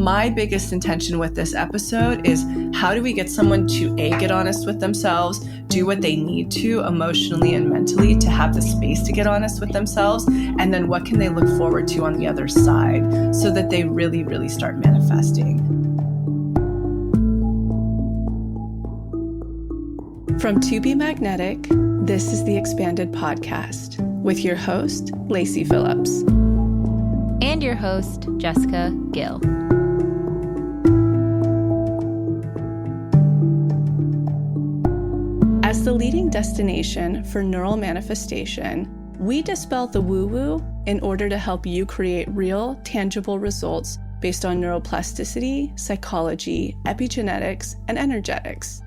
My biggest intention with this episode is how do we get someone to A, get honest with themselves, do what they need to emotionally and mentally to have the space to get honest with themselves, and then what can they look forward to on the other side so that they really, really start manifesting. From To Be Magnetic, this is the Expanded Podcast with your host, Lacy Phillips. And your host, Jessica Gill. As the leading destination for neural manifestation, we dispel the woo-woo in order to help you create real, tangible results based on neuroplasticity, psychology, epigenetics, and energetics.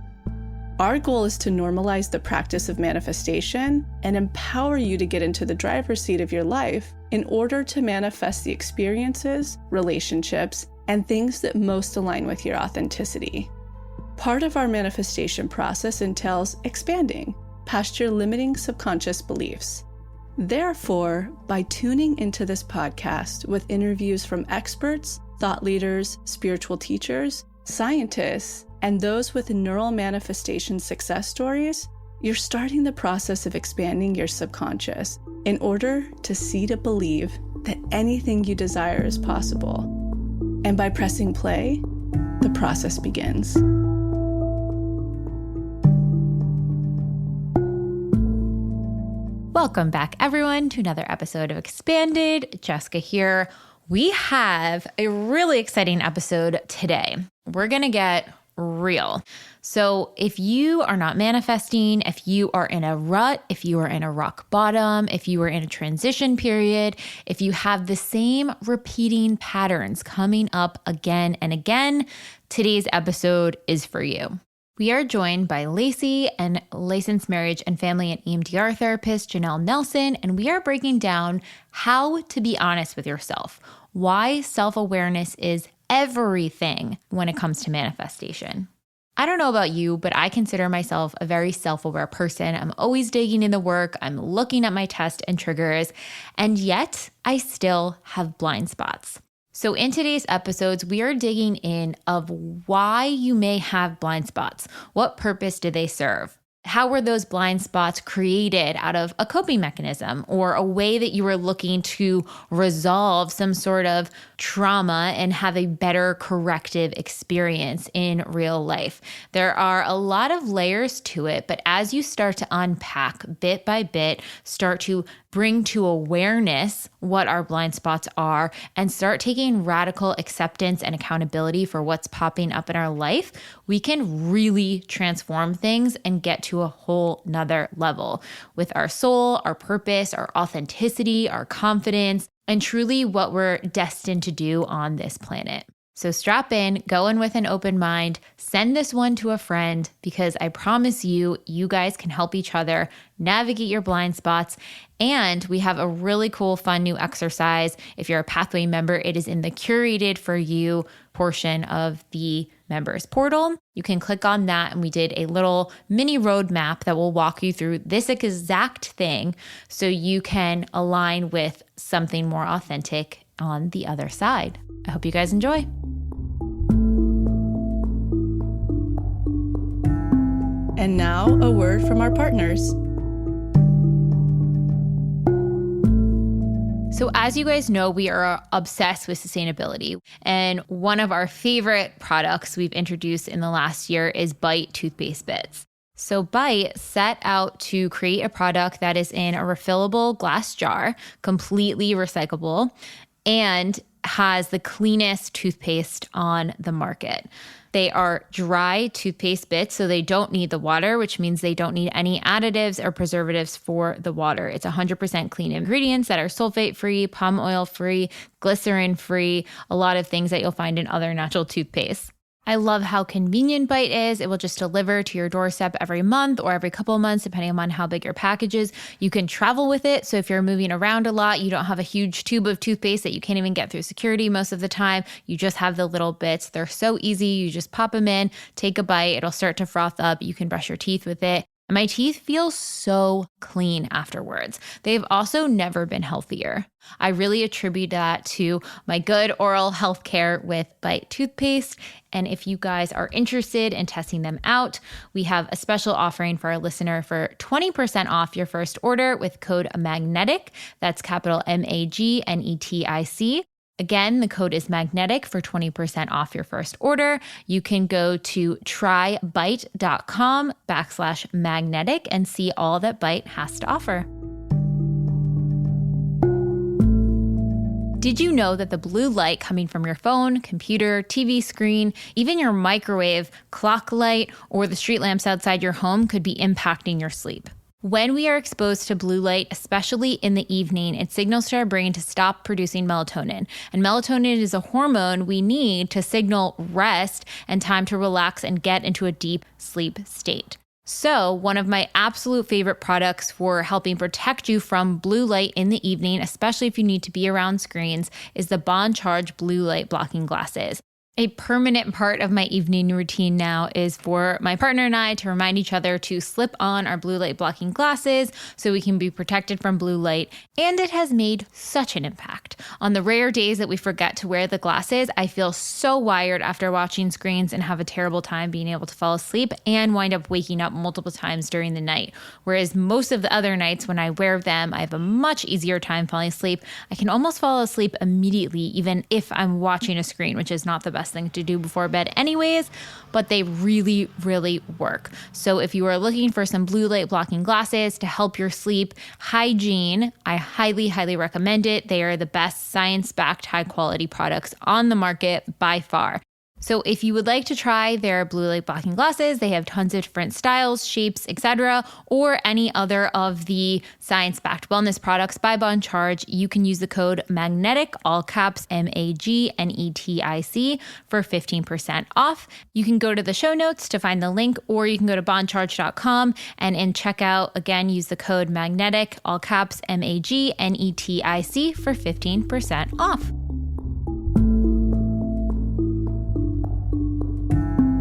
Our goal is to normalize the practice of manifestation and empower you to get into the driver's seat of your life in order to manifest the experiences, relationships, and things that most align with your authenticity. Part of our manifestation process entails expanding past your limiting subconscious beliefs. Therefore, by tuning into this podcast with interviews from experts, thought leaders, spiritual teachers, scientists, and those with neural manifestation success stories, you're starting the process of expanding your subconscious in order to see to believe that anything you desire is possible. And by pressing play, the process begins. Welcome back, everyone, to another episode of Expanded. Jessica here. We have a really exciting episode today. We're going to get real. So if you are not manifesting, if you are in a rut, if you are in a rock bottom, if you are in a transition period, if you have the same repeating patterns coming up again and again, today's episode is for you. We are joined by Lacy and licensed marriage and family and EMDR therapist Janelle Nelson, and we are breaking down how to be honest with yourself, why self-awareness is everything when it comes to manifestation. I don't know about you, but I consider myself a very self-aware person. I'm always digging in the work. I'm looking at my tests and triggers, and yet I still have blind spots. So in today's episodes, we are digging in of why you may have blind spots. What purpose do they serve? How were those blind spots created out of a coping mechanism or a way that you were looking to resolve some sort of trauma and have a better corrective experience in real life? There are a lot of layers to it, but as you start to unpack bit by bit, start to bring to awareness what our blind spots are and start taking radical acceptance and accountability for what's popping up in our life, we can really transform things and get to a whole nother level with our soul, our purpose, our authenticity, our confidence, and truly what we're destined to do on this planet. So strap in, go in with an open mind, send this one to a friend, because I promise you, you guys can help each other navigate your blind spots. And we have a really cool, fun new exercise. If you're a Pathway member, it is in the curated for you portion of the members portal. You can click on that, and we did a little mini roadmap that will walk you through this exact thing so you can align with something more authentic on the other side. I hope you guys enjoy. And now, a word from our partners. So as you guys know, we are obsessed with sustainability. And one of our favorite products we've introduced in the last year is Bite toothpaste bits. So Bite set out to create a product that is in a refillable glass jar, completely recyclable, and has the cleanest toothpaste on the market. They are dry toothpaste bits, so they don't need the water, which means they don't need any additives or preservatives for the water. It's 100% clean ingredients that are sulfate-free, palm oil-free, glycerin-free, a lot of things that you'll find in other natural toothpaste. I love how convenient Bite is. It will just deliver to your doorstep every month or every couple of months, depending on how big your package is. You can travel with it. So if you're moving around a lot, you don't have a huge tube of toothpaste that you can't even get through security most of the time. You just have the little bits. They're so easy. You just pop them in, take a bite. It'll start to froth up. You can brush your teeth with it. My teeth feel so clean afterwards. They've also never been healthier. I really attribute that to my good oral health care with Bite toothpaste. And if you guys are interested in testing them out, we have a special offering for our listener for 20% off your first order with code MAGNETIC. That's capital MAGNETIC. Again, the code is magnetic for 20% off your first order. You can go to trybite.com/magnetic and see all that Bite has to offer. Did you know that the blue light coming from your phone, computer, TV screen, even your microwave, clock light, or the street lamps outside your home could be impacting your sleep? When we are exposed to blue light, especially in the evening, it signals to our brain to stop producing melatonin. And melatonin is a hormone we need to signal rest and time to relax and get into a deep sleep state. So one of my absolute favorite products for helping protect you from blue light in the evening, especially if you need to be around screens, is the Bond Charge blue light blocking glasses. A permanent part of my evening routine now is for my partner and I to remind each other to slip on our blue light blocking glasses so we can be protected from blue light. And it has made such an impact. On the rare days that we forget to wear the glasses, I feel so wired after watching screens and have a terrible time being able to fall asleep and wind up waking up multiple times during the night. Whereas most of the other nights when I wear them, I have a much easier time falling asleep. I can almost fall asleep immediately, even if I'm watching a screen, which is not the best thing to do before bed anyways, but they really, really work. So if you are looking for some blue light blocking glasses to help your sleep hygiene, I highly, highly recommend it. They are the best science-backed high quality products on the market by far. So if you would like to try their blue light blocking glasses, they have tons of different styles, shapes, etc., or any other of the science-backed wellness products by Bond Charge, you can use the code MAGNETIC, all caps MAGNETIC, for 15% off. You can go to the show notes to find the link, or you can go to bondcharge.com and in checkout, again, use the code MAGNETIC, all caps MAGNETIC, for 15% off.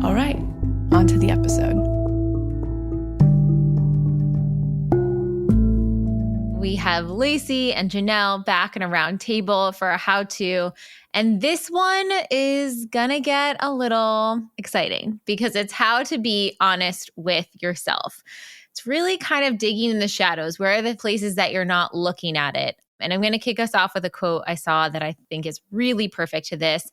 All right, on to the episode. We have Lacy and Janelle back in a round table for a how-to. And this one is gonna get a little exciting because it's how to be honest with yourself. It's really kind of digging in the shadows. Where are the places that you're not looking at it? And I'm going to kick us off with a quote I saw that I think is really perfect to this.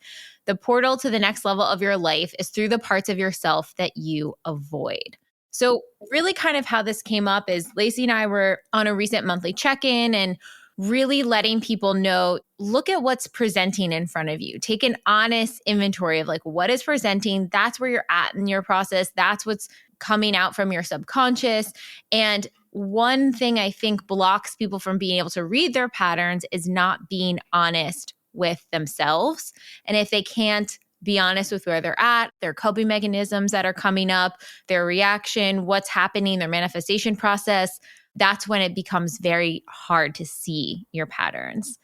The portal to the next level of your life is through the parts of yourself that you avoid. So really kind of how this came up is Lacy and I were on a recent monthly check-in and really letting people know, look at what's presenting in front of you. Take an honest inventory of like what is presenting. That's where you're at in your process. That's what's coming out from your subconscious. And one thing I think blocks people from being able to read their patterns is not being honest with themselves. And if they can't be honest with where they're at, their coping mechanisms that are coming up, their reaction, what's happening, their manifestation process, that's when it becomes very hard to see your patterns.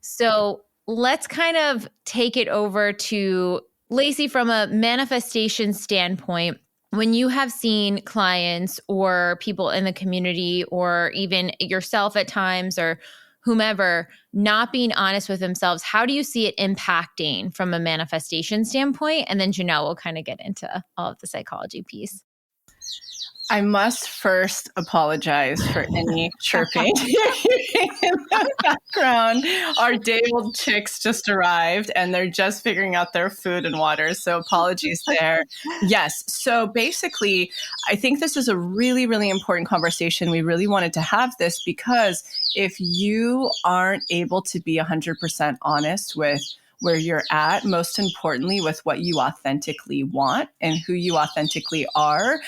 So let's kind of take it over to Lacy from a manifestation standpoint. When you have seen clients or people in the community or even yourself at times or whomever not being honest with themselves, how do you see it impacting from a manifestation standpoint? And then Janelle will kind of get into all of the psychology piece. I must first apologize for any chirping in the background. Our day-old chicks just arrived and they're just figuring out their food and water. So apologies there. Yes. So basically, I think this is a really, really important conversation. We really wanted to have this because if you aren't able to be 100% honest with where you're at, most importantly, with what you authentically want and who you authentically are,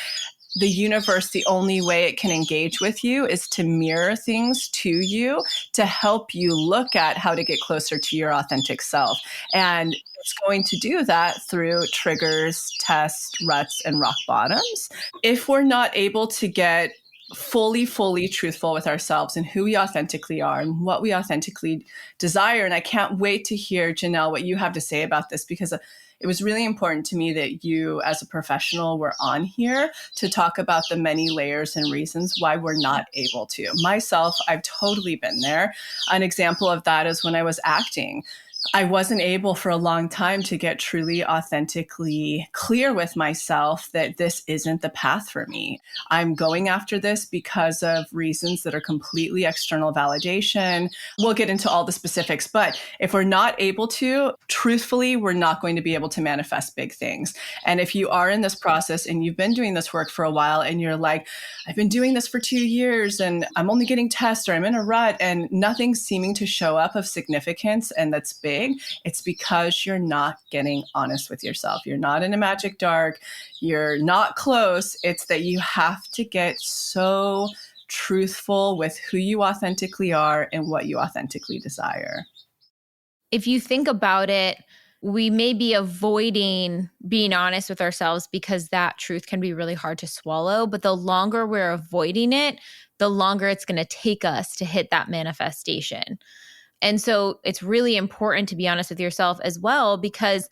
the universe, the only way it can engage with you is to mirror things to you to help you look at how to get closer to your authentic self. And it's going to do that through triggers, tests, ruts, and rock bottoms. If we're not able to get fully truthful with ourselves and who we authentically are and what we authentically desire. And I can't wait to hear, Janelle, what you have to say about this, because it was really important to me that you, as a professional, were on here to talk about the many layers and reasons why we're not able to. Myself, I've totally been there. An example of that is when I was acting. I wasn't able for a long time to get truly authentically clear with myself that this isn't the path for me. I'm going after this because of reasons that are completely external validation. We'll get into all the specifics, but if we're not able to, truthfully, we're not going to be able to manifest big things. And if you are in this process and you've been doing this work for a while and you're like, I've been doing this for 2 years and I'm only getting tests, or I'm in a rut and nothing's seeming to show up of significance and that's big, it's because you're not getting honest with yourself. You're not in a magic dark. You're not close. It's that you have to get so truthful with who you authentically are and what you authentically desire. If you think about it, we may be avoiding being honest with ourselves because that truth can be really hard to swallow. But the longer we're avoiding it, the longer it's going to take us to hit that manifestation. And so it's really important to be honest with yourself as well, because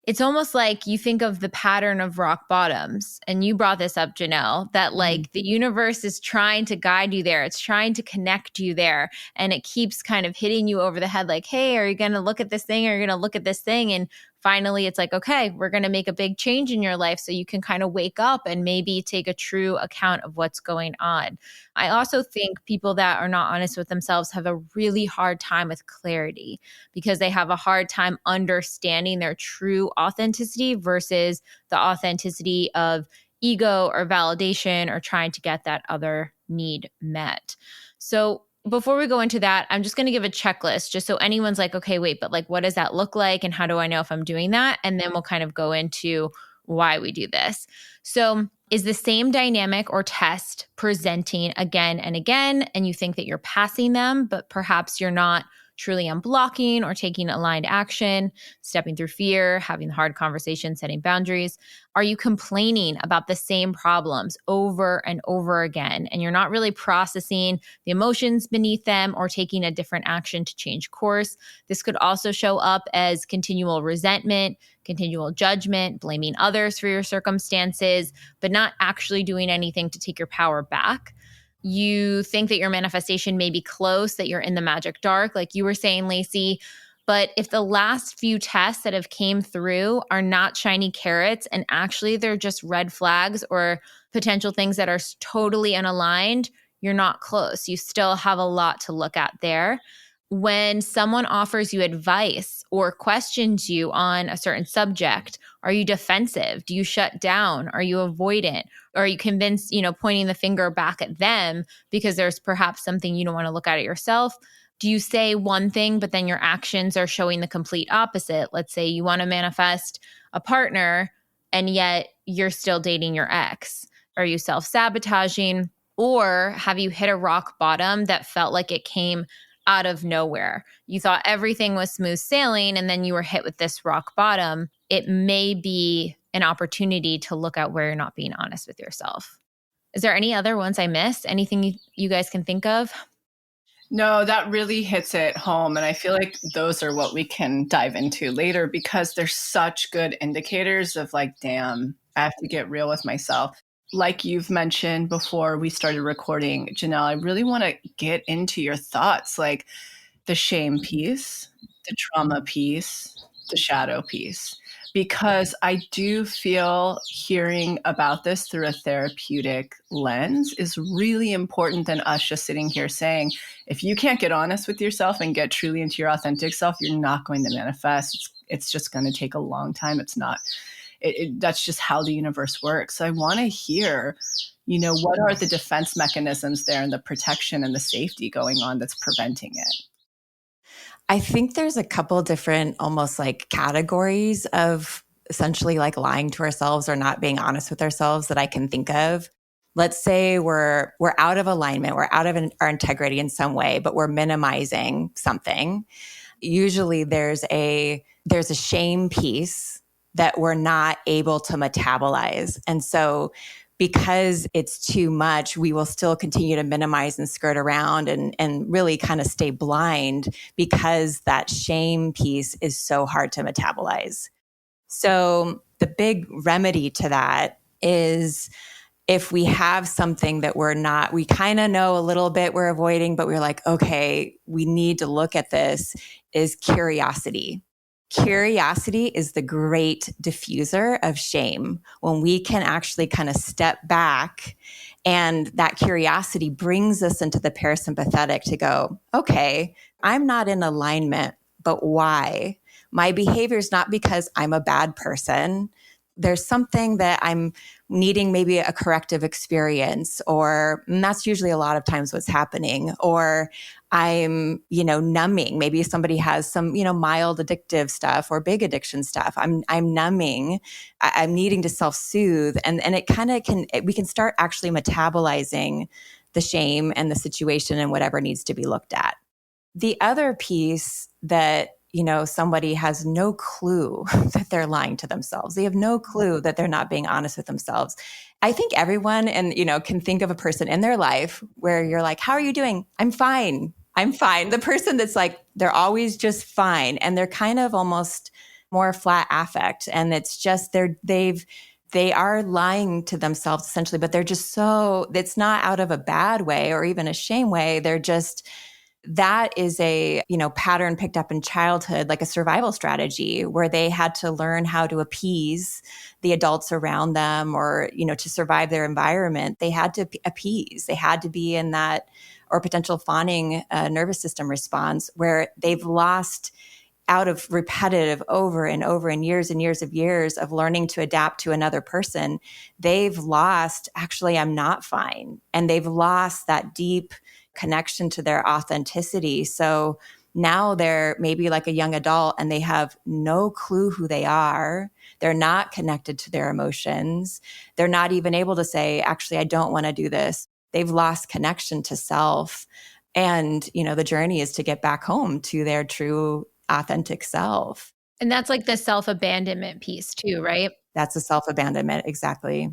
it's almost like you think of the pattern of rock bottoms. And you brought this up, Janelle, that like the universe is trying to guide you there. It's trying to connect you there. And it keeps kind of hitting you over the head like, hey, are you going to look at this thing? Are you going to look at this thing? And finally, it's like, okay, we're going to make a big change in your life so you can kind of wake up and maybe take a true account of what's going on. I also think people that are not honest with themselves have a really hard time with clarity because they have a hard time understanding their true authenticity versus the authenticity of ego or validation or trying to get that other need met. So before we go into that, I'm just going to give a checklist just so anyone's like, okay, wait, but like, what does that look like? And how do I know if I'm doing that? And then we'll kind of go into why we do this. So is the same dynamic or test presenting again and again, and you think that you're passing them, but perhaps you're not truly unblocking or taking aligned action, stepping through fear, having the hard conversation, setting boundaries? Are you complaining about the same problems over and over again, and you're not really processing the emotions beneath them or taking a different action to change course? This could also show up as continual resentment, continual judgment, blaming others for your circumstances, but not actually doing anything to take your power back. You think that your manifestation may be close, that you're in the magic dark, like you were saying, Lacy. But if the last few tests that have came through are not shiny carrots and actually they're just red flags or potential things that are totally unaligned, you're not close. You still have a lot to look at there. When someone offers you advice or questions you on a certain subject, are you defensive? Do you shut down? Are you avoidant? Or are you convinced, pointing the finger back at them because there's perhaps something you don't want to look at it yourself? Do you say one thing, but then your actions are showing the complete opposite? Let's say you want to manifest a partner and yet you're still dating your ex. Are you self-sabotaging? Or have you hit a rock bottom that felt like it came out of nowhere? You thought everything was smooth sailing and then you were hit with this rock bottom. It may be an opportunity to look at where you're not being honest with yourself. Is there any other ones I missed? Anything you guys can think of? No, that really hits it home. And I feel like those are what we can dive into later because they're such good indicators of like, damn, I have to get real with myself. Like you've mentioned before we started recording, Janelle, I really want to get into your thoughts, like the shame piece, the trauma piece, the shadow piece, because I do feel hearing about this through a therapeutic lens is really important than us just sitting here saying, if you can't get honest with yourself and get truly into your authentic self, you're not going to manifest. It's just going to take a long time. It's not. That's just how the universe works. So I want to hear, what are the defense mechanisms there and the protection and the safety going on that's preventing it? I think there's a couple different almost like categories of essentially like lying to ourselves or not being honest with ourselves that I can think of. Let's say we're out of alignment, we're out of our integrity in some way, but we're minimizing something. Usually there's a shame piece that we're not able to metabolize. And so because it's too much, we will still continue to minimize and skirt around and really kind of stay blind because that shame piece is so hard to metabolize. So the big remedy to that is if we have something that we kind of know a little bit we're avoiding, but we're like, okay, we need to look at this, is curiosity. Curiosity is the great diffuser of shame when we can actually kind of step back, and that curiosity brings us into the parasympathetic to go, okay, I'm not in alignment, but why? My behavior is not because I'm a bad person. There's something that I'm needing, maybe a corrective experience, and that's usually a lot of times what's happening. Or I'm, numbing. Maybe somebody has some, mild addictive stuff or big addiction stuff. I'm numbing. I'm needing to self-soothe. And it kind of we can start actually metabolizing the shame and the situation and whatever needs to be looked at. The other piece that somebody has no clue that they're lying to themselves. They have no clue that they're not being honest with themselves. I think everyone can think of a person in their life where you're like, how are you doing? I'm fine. I'm fine. The person that's like, they're always just fine. And they're kind of almost more flat affect. And it's just, they are lying to themselves essentially, but they're just it's not out of a bad way or even a shame way. They're just, that is a, pattern picked up in childhood, like a survival strategy where they had to learn how to appease the adults around them or, to survive their environment. They had to appease. They had to be in that or potential fawning nervous system response where they've lost out of repetitive over and over and years of learning to adapt to another person. They've lost, actually, I'm not fine. And they've lost that deep connection to their authenticity. So now they're maybe like a young adult and they have no clue who they are. They're not connected to their emotions. They're not even able to say, actually, I don't want to do this. They've lost connection to self. And, the journey is to get back home to their true authentic self. And that's like the self-abandonment piece too, right? That's a self-abandonment. Exactly.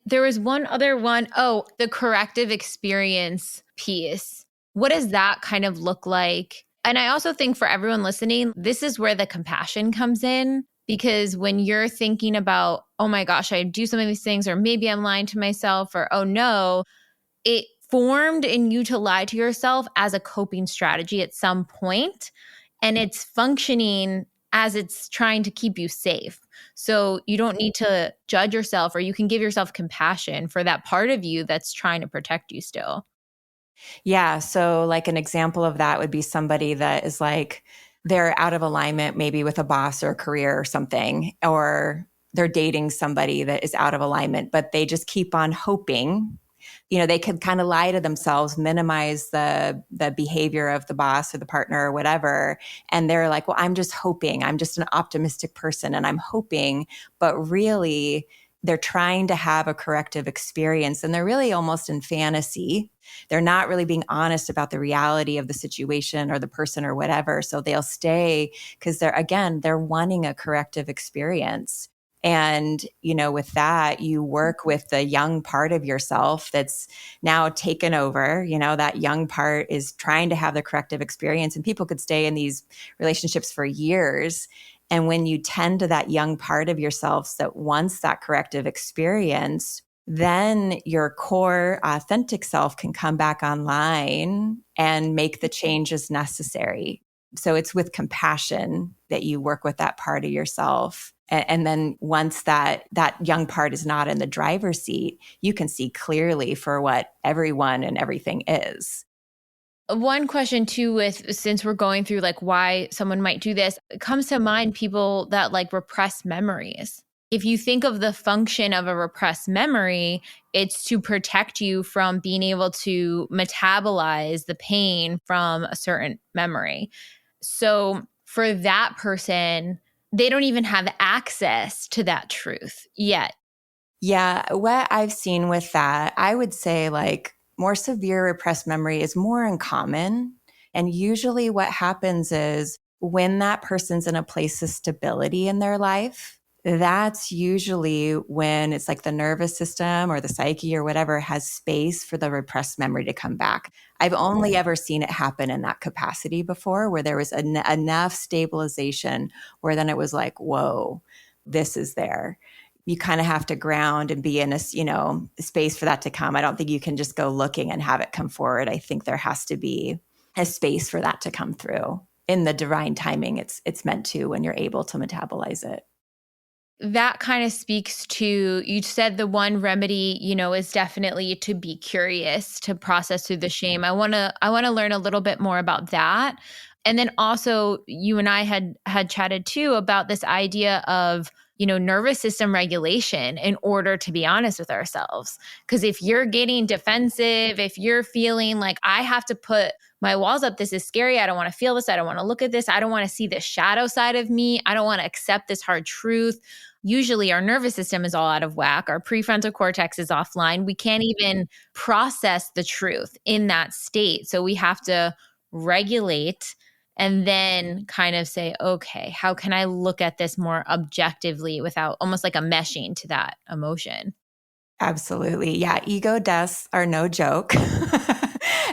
There was one other one. Oh, the corrective experience piece. What does that kind of look like? And I also think for everyone listening, this is where the compassion comes in, because when you're thinking about, oh my gosh, I do some of these things, or maybe I'm lying to myself, or oh no, it formed in you to lie to yourself as a coping strategy at some point, and it's functioning as it's trying to keep you safe. So you don't need to judge yourself, or you can give yourself compassion for that part of you that's trying to protect you still. Yeah. So like an example of that would be somebody that is like, they're out of alignment, maybe with a boss or a career or something, or they're dating somebody that is out of alignment, but they just keep on hoping. They could kind of lie to themselves, minimize the behavior of the boss or the partner or whatever. And they're like, well, I'm just hoping. I'm just an optimistic person and I'm hoping. But really, they're trying to have a corrective experience and they're really almost in fantasy. They're not really being honest about the reality of the situation or the person or whatever. So they'll stay because they're wanting a corrective experience. And, with that, you work with the young part of yourself that's now taken over. That young part is trying to have the corrective experience, and people could stay in these relationships for years. And when you tend to that young part of yourself that wants that corrective experience, then your core authentic self can come back online and make the changes necessary. So it's with compassion that you work with that part of yourself. And then once that young part is not in the driver's seat, you can see clearly for what everyone and everything is. One question too, since we're going through like why someone might do this, it comes to mind people that like repress memories. If you think of the function of a repressed memory, it's to protect you from being able to metabolize the pain from a certain memory. So for that person, they don't even have access to that truth yet. Yeah, what I've seen with that, I would say like more severe repressed memory is more uncommon. And usually what happens is when that person's in a place of stability in their life, that's usually when it's like the nervous system or the psyche or whatever has space for the repressed memory to come back. I've only ever seen it happen in that capacity before, where there was enough stabilization where then it was like, whoa, this is there. You kind of have to ground and be in a, space for that to come. I don't think you can just go looking and have it come forward. I think there has to be a space for that to come through in the divine timing. It's meant to, when you're able to metabolize it. That kind of speaks to, you said the one remedy, is definitely to be curious, to process through the shame. I want to learn a little bit more about that. And then also you and I had chatted too about this idea of, nervous system regulation in order to be honest with ourselves. Because if you're getting defensive, if you're feeling like I have to put my walls up, this is scary, I don't want to feel this, I don't want to look at this, I don't want to see the shadow side of me, I don't want to accept this hard truth. Usually our nervous system is all out of whack. Our prefrontal cortex is offline. We can't even process the truth in that state. So we have to regulate and then kind of say, okay, how can I look at this more objectively without almost like a meshing to that emotion? Absolutely. Yeah. Ego deaths are no joke.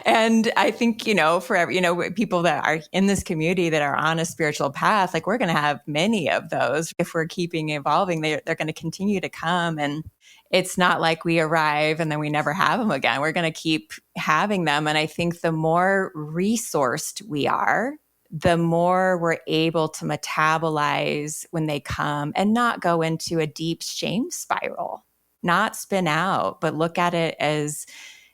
And I think, for people that are in this community that are on a spiritual path, like we're going to have many of those. If we're keeping evolving, they're going to continue to come. And it's not like we arrive and then we never have them again. We're going to keep having them. And I think the more resourced we are, the more we're able to metabolize when they come and not go into a deep shame spiral, not spin out, but look at it as,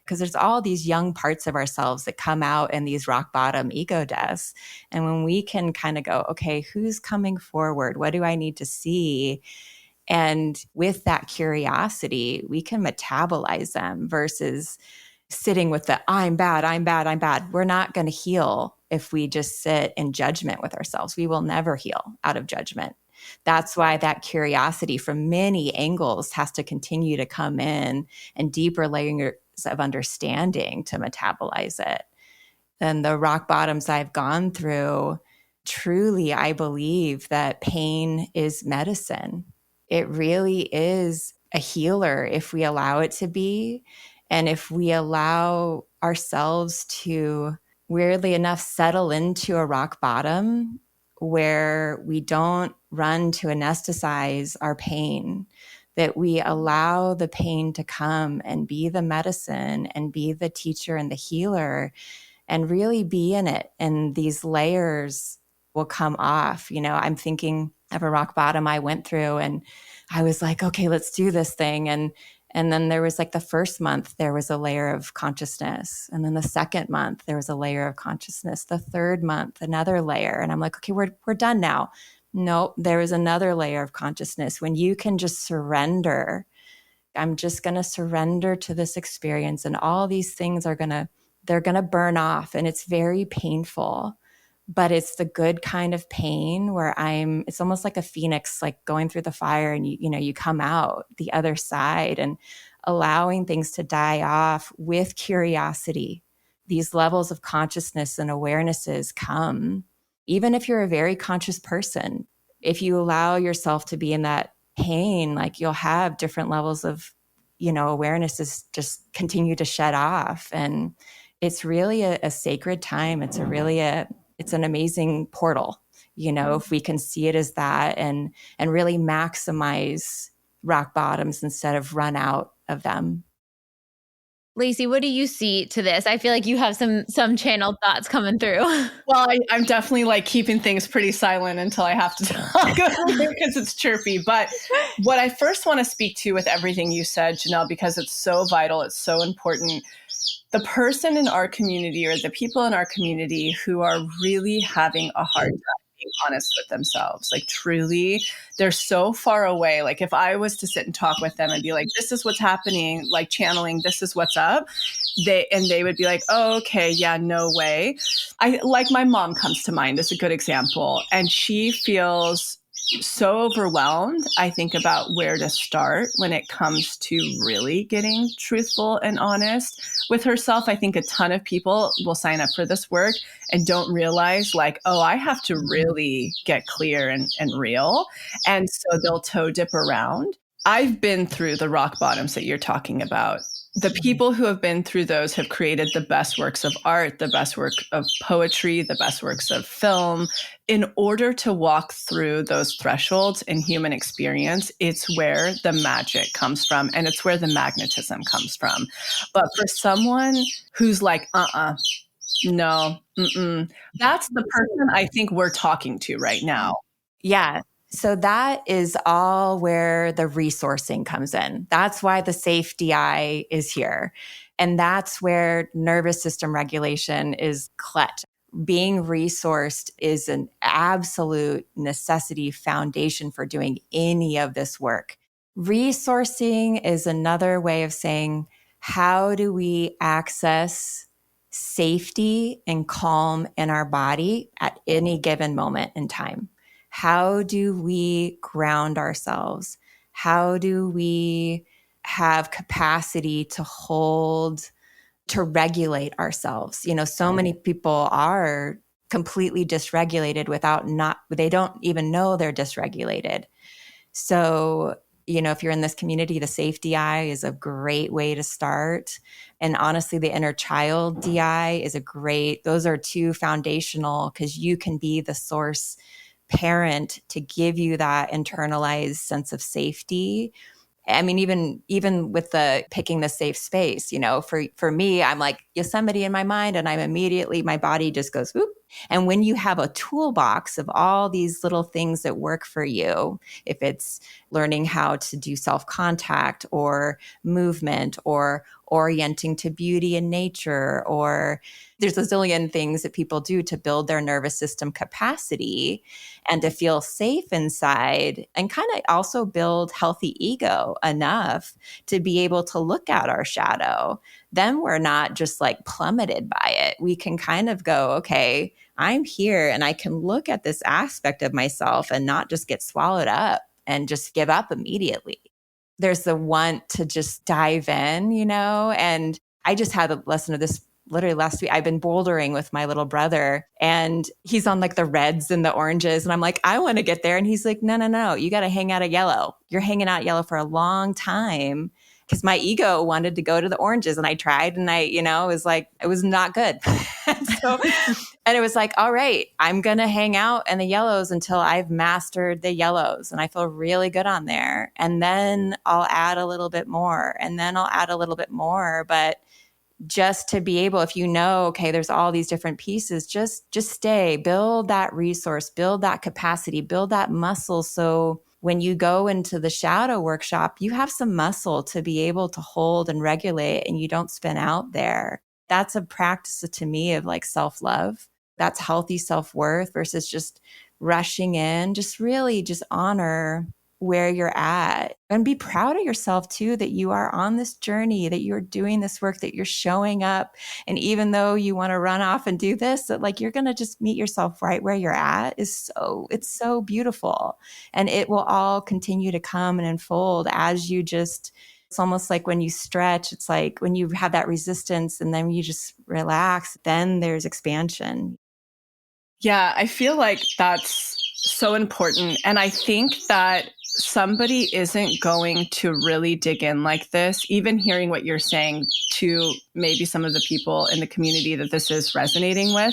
because there's all these young parts of ourselves that come out in these rock bottom ego deaths. And when we can kind of go, okay, who's coming forward? What do I need to see? And with that curiosity, we can metabolize them versus sitting with the I'm bad, I'm bad, I'm bad. We're not going to heal if we just sit in judgment with ourselves. We will never heal out of judgment. That's why that curiosity from many angles has to continue to come in and deeper layers of understanding to metabolize it. And the rock bottoms I've gone through, truly, I believe that pain is medicine. It really is a healer if we allow it to be. And if we allow ourselves to, weirdly enough, settle into a rock bottom where we don't run to anesthetize our pain, that we allow the pain to come and be the medicine and be the teacher and the healer and really be in it. And these layers will come off. I'm thinking of a rock bottom I went through and I was like, okay, let's do this thing. And then there was like the first month, there was a layer of consciousness. And then the second month, there was a layer of consciousness. The third month, another layer. And I'm like, okay, we're done now. Nope, there is another layer of consciousness. When you can just surrender, I'm just going to surrender to this experience. And all these things they're going to burn off. And it's very painful. But it's the good kind of pain where it's almost like a phoenix, like going through the fire and you come out the other side and allowing things to die off with curiosity. These levels of consciousness and awarenesses come, even if you're a very conscious person. If you allow yourself to be in that pain, like you'll have different levels of, awarenesses just continue to shut off. And it's really a sacred time. It's an amazing portal, if we can see it as that and really maximize rock bottoms instead of run out of them. Lacy, what do you see to this? I feel like you have some channeled thoughts coming through. Well, I'm definitely like keeping things pretty silent until I have to talk because it's chirpy. But what I first want to speak to with everything you said, Janelle, because it's so vital, it's so important. The person in our community or the people in our community who are really having a hard time being honest with themselves, like truly, they're so far away. Like if I was to sit and talk with them and be like, this is what's happening, like channeling, this is what's up. They would be like, oh, okay, yeah, no way. Like my mom comes to mind as a good example. And she feels so overwhelmed, I think about where to start when it comes to really getting truthful and honest with herself. I think a ton of people will sign up for this work and don't realize like, oh, I have to really get clear and real. And so they'll toe dip around. I've been through the rock bottoms that you're talking about. The people who have been through those have created the best works of art, the best work of poetry, the best works of film. In order to walk through those thresholds in human experience, it's where the magic comes from and it's where the magnetism comes from. But for someone who's like, no, that's the person I think we're talking to right now. Yeah. So that is all where the resourcing comes in. That's why the safety eye is here. And that's where nervous system regulation is clutch. Being resourced is an absolute necessity foundation for doing any of this work. Resourcing is another way of saying, how do we access safety and calm in our body at any given moment in time? How do we ground ourselves? How do we have capacity to hold, to regulate ourselves? You know, so many people are completely dysregulated they don't even know they're dysregulated. So, you know, if you're in this community, the safety eye is a great way to start. And honestly, the inner child DI is those are two foundational because you can be the source parent to give you that internalized sense of safety. I mean, even with the picking the safe space, you know, for me, I'm like Yosemite in my mind and my body just goes, whoop. And when you have a toolbox of all these little things that work for you, if it's learning how to do self-contact or movement or orienting to beauty and nature, or there's a zillion things that people do to build their nervous system capacity and to feel safe inside and kind of also build healthy ego enough to be able to look at our shadow. Then we're not just like plummeted by it. We can kind of go, okay, I'm here and I can look at this aspect of myself and not just get swallowed up and just give up immediately. There's the want to just dive in, you know, and I just had a lesson of this literally last week. I've been bouldering with my little brother and he's on like the reds and the oranges. And I'm like, I want to get there. And he's like, no, you got to hang out at yellow. You're hanging out yellow for a long time. Because my ego wanted to go to the oranges and I tried and it was like, it was not good. And it was like, all right, I'm going to hang out in the yellows until I've mastered the yellows and I feel really good on there. And then I'll add a little bit more and then I'll add a little bit more. But just to be able, if you know, okay, there's all these different pieces, just stay, build that resource, build that capacity, build that muscle. So when you go into the shadow workshop, you have some muscle to be able to hold and regulate and you don't spin out there. That's a practice to me of like self-love. That's healthy self-worth versus just rushing in. Just really just honor where you're at and be proud of yourself too, that you are on this journey, that you're doing this work, that you're showing up. And even though you want to run off and do this, that like, you're going to just meet yourself right where you're at it's so beautiful. And it will all continue to come and unfold as you just, it's almost like when you stretch, it's like when you have that resistance and then you just relax, then there's expansion. Yeah, I feel like that's so important. And I think that somebody isn't going to really dig in like this, even hearing what you're saying to maybe some of the people in the community that this is resonating with,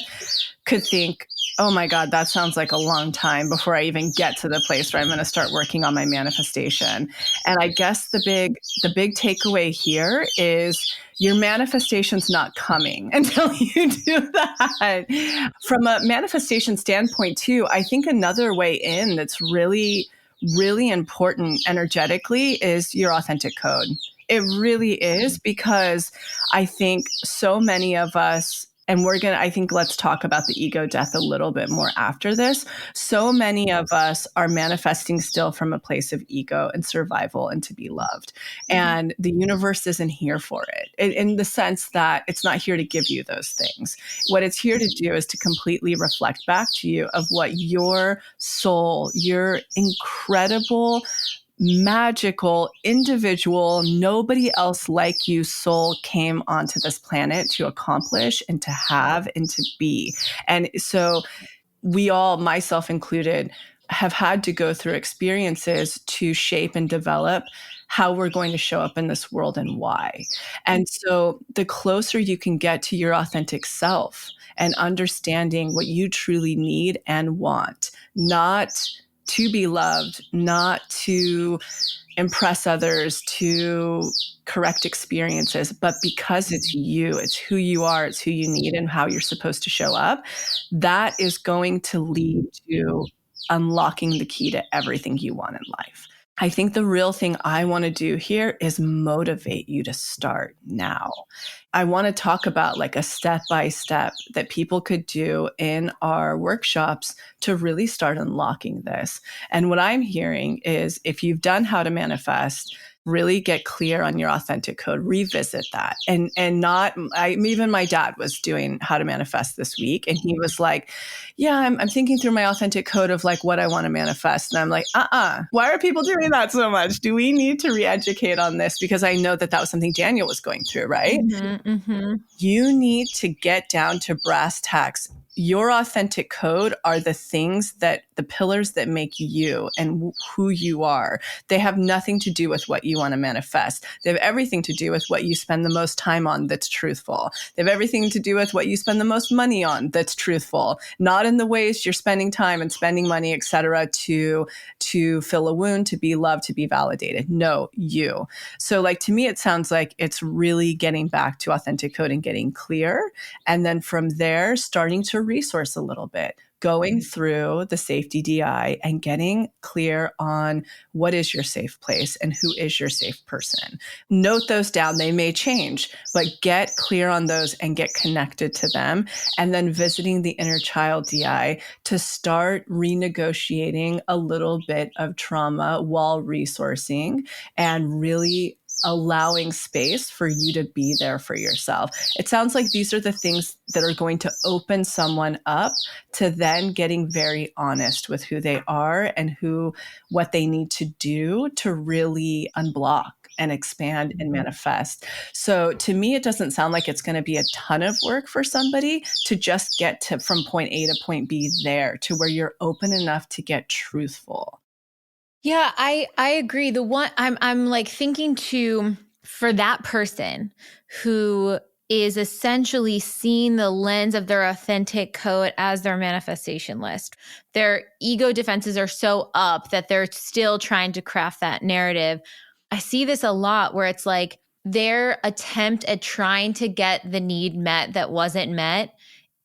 could think, oh my God, that sounds like a long time before I even get to the place where I'm going to start working on my manifestation. And I guess the big takeaway here is your manifestation's not coming until you do that. From a manifestation standpoint too, I think another way in that's really, really important energetically is your authentic code. It really is, because I think so many of us, and I think let's talk about the ego death a little bit more after this. So many of us are manifesting still from a place of ego and survival and to be loved. And the universe isn't here for it in the sense that it's not here to give you those things. What it's here to do is to completely reflect back to you of what your soul, your incredible, magical, individual, nobody else like you soul came onto this planet to accomplish and to have and to be. And so we all, myself included, have had to go through experiences to shape and develop how we're going to show up in this world and why. And so the closer you can get to your authentic self and understanding what you truly need and want, not to be loved, not to impress others, to correct experiences, but because it's you, it's who you are, it's who you need and how you're supposed to show up, that is going to lead to unlocking the key to everything you want in life. I think the real thing I want to do here is motivate you to start now. I want to talk about like a step-by-step that people could do in our workshops to really start unlocking this. And what I'm hearing is if you've done how to manifest, really get clear on your authentic code, revisit that. And not, even my dad was doing how to manifest this week. And he was like, yeah, I'm thinking through my authentic code of like what I want to manifest. And I'm like, why are people doing that so much? Do we need to re-educate on this? Because I know that was something Daniel was going through, right? You need to get down to brass tacks. Your authentic code are the things that the pillars that make you and who you are. They have nothing to do with what you want to manifest. They have everything to do with what you spend the most time on that's truthful. They have everything to do with what you spend the most money on that's truthful, not in the ways you're spending time and spending money, et cetera, to fill a wound, to be loved, to be validated. No, you. So like, to me, it sounds like it's really getting back to authentic code and getting clear. And then from there, starting to resource a little bit, going through the safety DI and getting clear on what is your safe place and who is your safe person. Note those down. They may change, but get clear on those and get connected to them. And then visiting the inner child DI to start renegotiating a little bit of trauma while resourcing and really allowing space for you to be there for yourself. It sounds like these are the things that are going to open someone up to then getting very honest with who they are and what they need to do to really unblock and expand and manifest. So to me, it doesn't sound like it's going to be a ton of work for somebody to just get to from point A to point B there to where you're open enough to get truthful. Yeah, I agree. The one I'm like thinking for that person who is essentially seeing the lens of their authentic code as their manifestation list. Their ego defenses are so up that they're still trying to craft that narrative. I see this a lot where it's like their attempt at trying to get the need met that wasn't met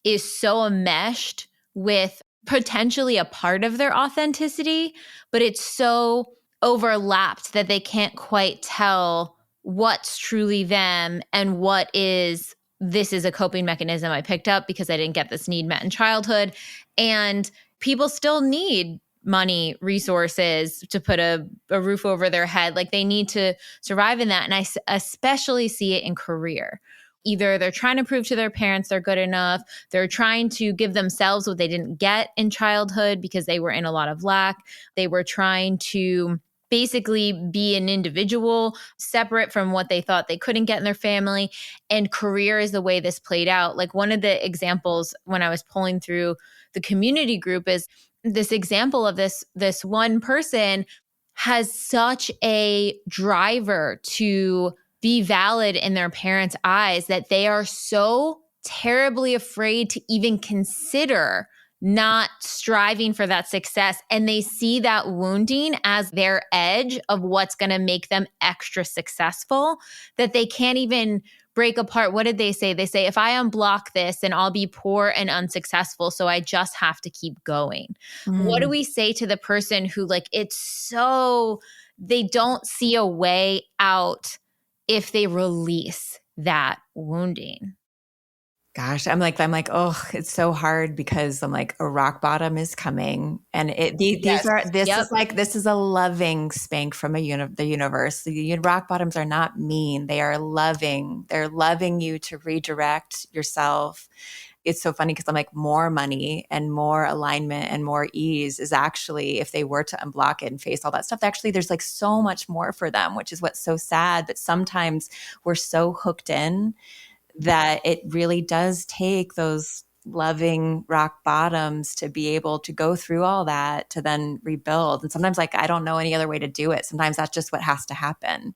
is so enmeshed with potentially a part of their authenticity, but it's so overlapped that they can't quite tell what's truly them and what is, this is a coping mechanism I picked up because I didn't get this need met in childhood. And people still need money, resources to put a roof over their head. Like they need to survive in that. And I especially see it in career. Either they're trying to prove to their parents they're good enough, they're trying to give themselves what they didn't get in childhood because they were in a lot of lack. They were trying to basically be an individual separate from what they thought they couldn't get in their family. And career is the way this played out. Like one of the examples when I was pulling through the community group is this example of this one person has such a driver to be valid in their parents' eyes that they are so terribly afraid to even consider not striving for that success. And they see that wounding as their edge of what's going to make them extra successful, that they can't even break apart. What did they say? They say, if I unblock this, then I'll be poor and unsuccessful. So I just have to keep going. What do we say to the person who they don't see a way out if they release that wounding? Gosh, I'm like, oh, it's so hard because I'm like, a rock bottom is coming, and Yes. this is a loving spank from the universe. The rock bottoms are not mean; they are loving. They're loving you to redirect yourself. It's so funny because I'm like, more money and more alignment and more ease is actually, if they were to unblock it and face all that stuff, actually, there's like so much more for them, which is what's so sad. But sometimes we're so hooked in that it really does take those loving rock bottoms to be able to go through all that to then rebuild. And sometimes, like, I don't know any other way to do it. Sometimes that's just what has to happen.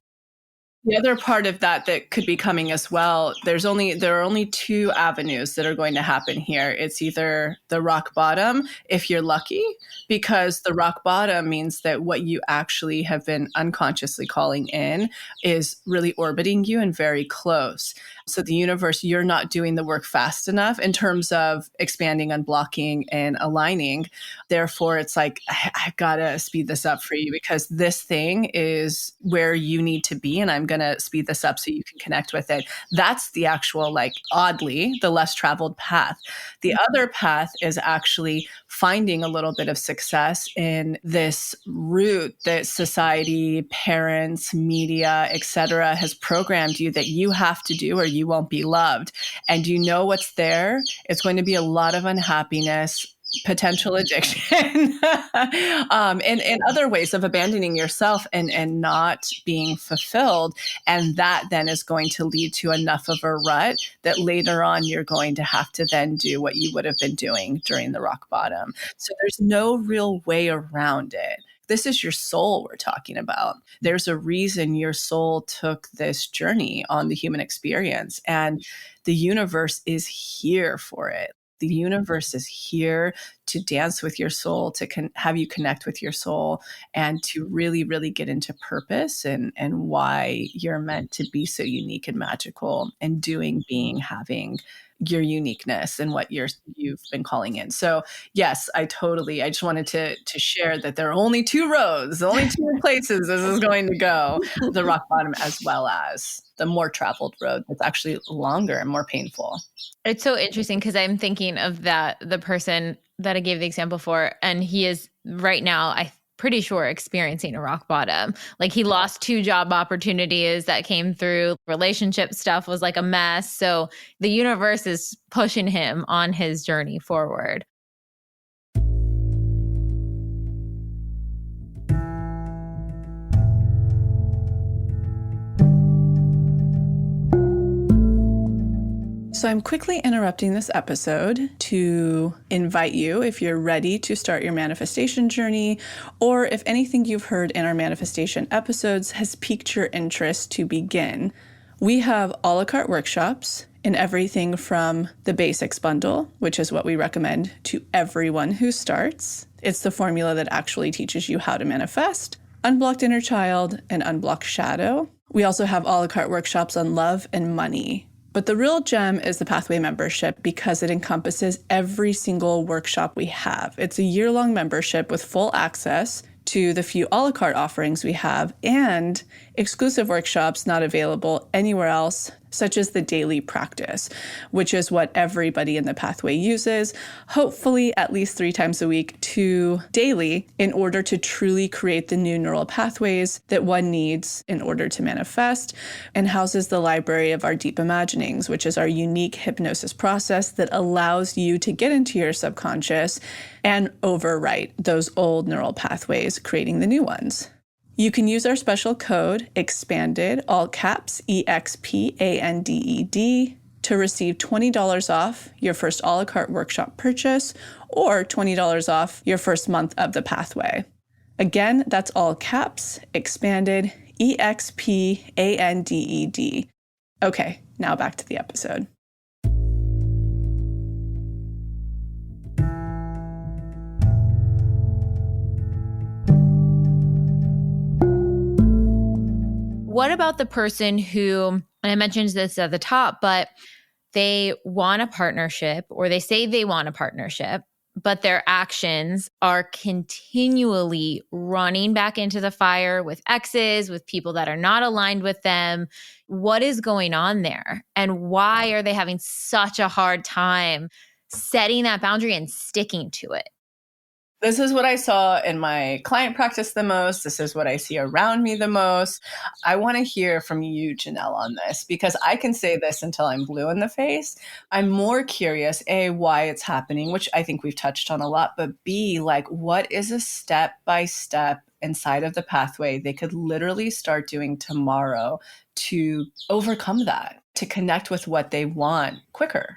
The other part of that could be coming as well, there are only two avenues that are going to happen here. It's either the rock bottom, if you're lucky, because the rock bottom means that what you actually have been unconsciously calling in is really orbiting you and very close. So the universe, you're not doing the work fast enough in terms of expanding, unblocking, and aligning. Therefore, it's like, I've got to speed this up for you because this thing is where you need to be. And I'm going to speed this up so you can connect with it. That's the actual, like, oddly, the less traveled path. The other path is actually finding a little bit of success in this route that society, parents, media, etc., has programmed you that you have to do or you won't be loved. And you know what's there? It's going to be a lot of unhappiness, potential addiction, and other ways of abandoning yourself and not being fulfilled. And that then is going to lead to enough of a rut that later on you're going to have to then do what you would have been doing during the rock bottom. So there's no real way around it. This is your soul we're talking about. There's a reason your soul took this journey on the human experience, and the universe is here for it. The universe is here to dance with your soul, to have you connect with your soul, and to really, really get into purpose and why you're meant to be so unique and magical and doing, being, having your uniqueness and what you've been calling in. So yes, I just wanted to share that there are only two roads, only two places this is going to go, the rock bottom as well as the more traveled road that's actually longer and more painful. It's so interesting because I'm thinking of the person that I gave the example for, and he is right now, I'm pretty sure, experiencing a rock bottom. Like, he lost 2 job opportunities that came through. Relationship stuff was like a mess. So the universe is pushing him on his journey forward. So I'm quickly interrupting this episode to invite you, if you're ready to start your manifestation journey, or if anything you've heard in our manifestation episodes has piqued your interest to begin. We have a la carte workshops in everything from the basics bundle, which is what we recommend to everyone who starts. It's the formula that actually teaches you how to manifest, unblocked inner child, and unblocked shadow. We also have a la carte workshops on love and money. But the real gem is the Pathway membership because it encompasses every single workshop we have. It's a year-long membership with full access to the few a la carte offerings we have and exclusive workshops not available anywhere else, such as the daily practice, which is what everybody in the Pathway uses, hopefully at least 3 times a week to daily, in order to truly create the new neural pathways that one needs in order to manifest, and houses the library of our deep imaginings, which is our unique hypnosis process that allows you to get into your subconscious and overwrite those old neural pathways, creating the new ones. You can use our special code EXPANDED, all caps, EXPANDED, to receive $20 off your first a la carte workshop purchase or $20 off your first month of the Pathway. Again, that's all caps, EXPANDED, EXPANDED. Okay, now back to the episode. What about the person who, and I mentioned this at the top, but they want a partnership, or they say they want a partnership, but their actions are continually running back into the fire with exes, with people that are not aligned with them. What is going on there? And why are they having such a hard time setting that boundary and sticking to it? This is what I saw in my client practice the most. This is what I see around me the most. I want to hear from you, Janelle, on this, because I can say this until I'm blue in the face. I'm more curious, A, why it's happening, which I think we've touched on a lot, but B, like, what is a step by step inside of the pathway they could literally start doing tomorrow to overcome that, to connect with what they want quicker?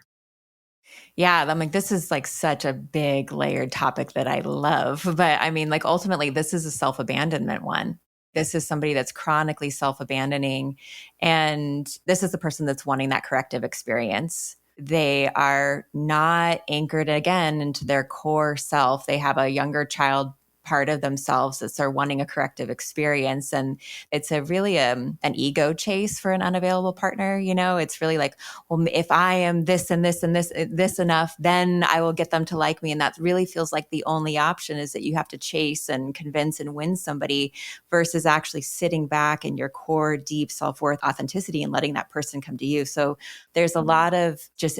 Yeah, I'm like, this is like such a big layered topic that I love. But I mean, like, ultimately, this is a self abandonment one. This is somebody that's chronically self abandoning. And this is the person that's wanting that corrective experience. They are not anchored again into their core self. They have a younger child part of themselves that they're wanting a corrective experience. And it's a really an ego chase for an unavailable partner. You know, it's really like, well, if I am this and this and this enough, then I will get them to like me. And that really feels like the only option is that you have to chase and convince and win somebody versus actually sitting back in your core, deep self-worth, authenticity, and letting that person come to you. So there's a lot of just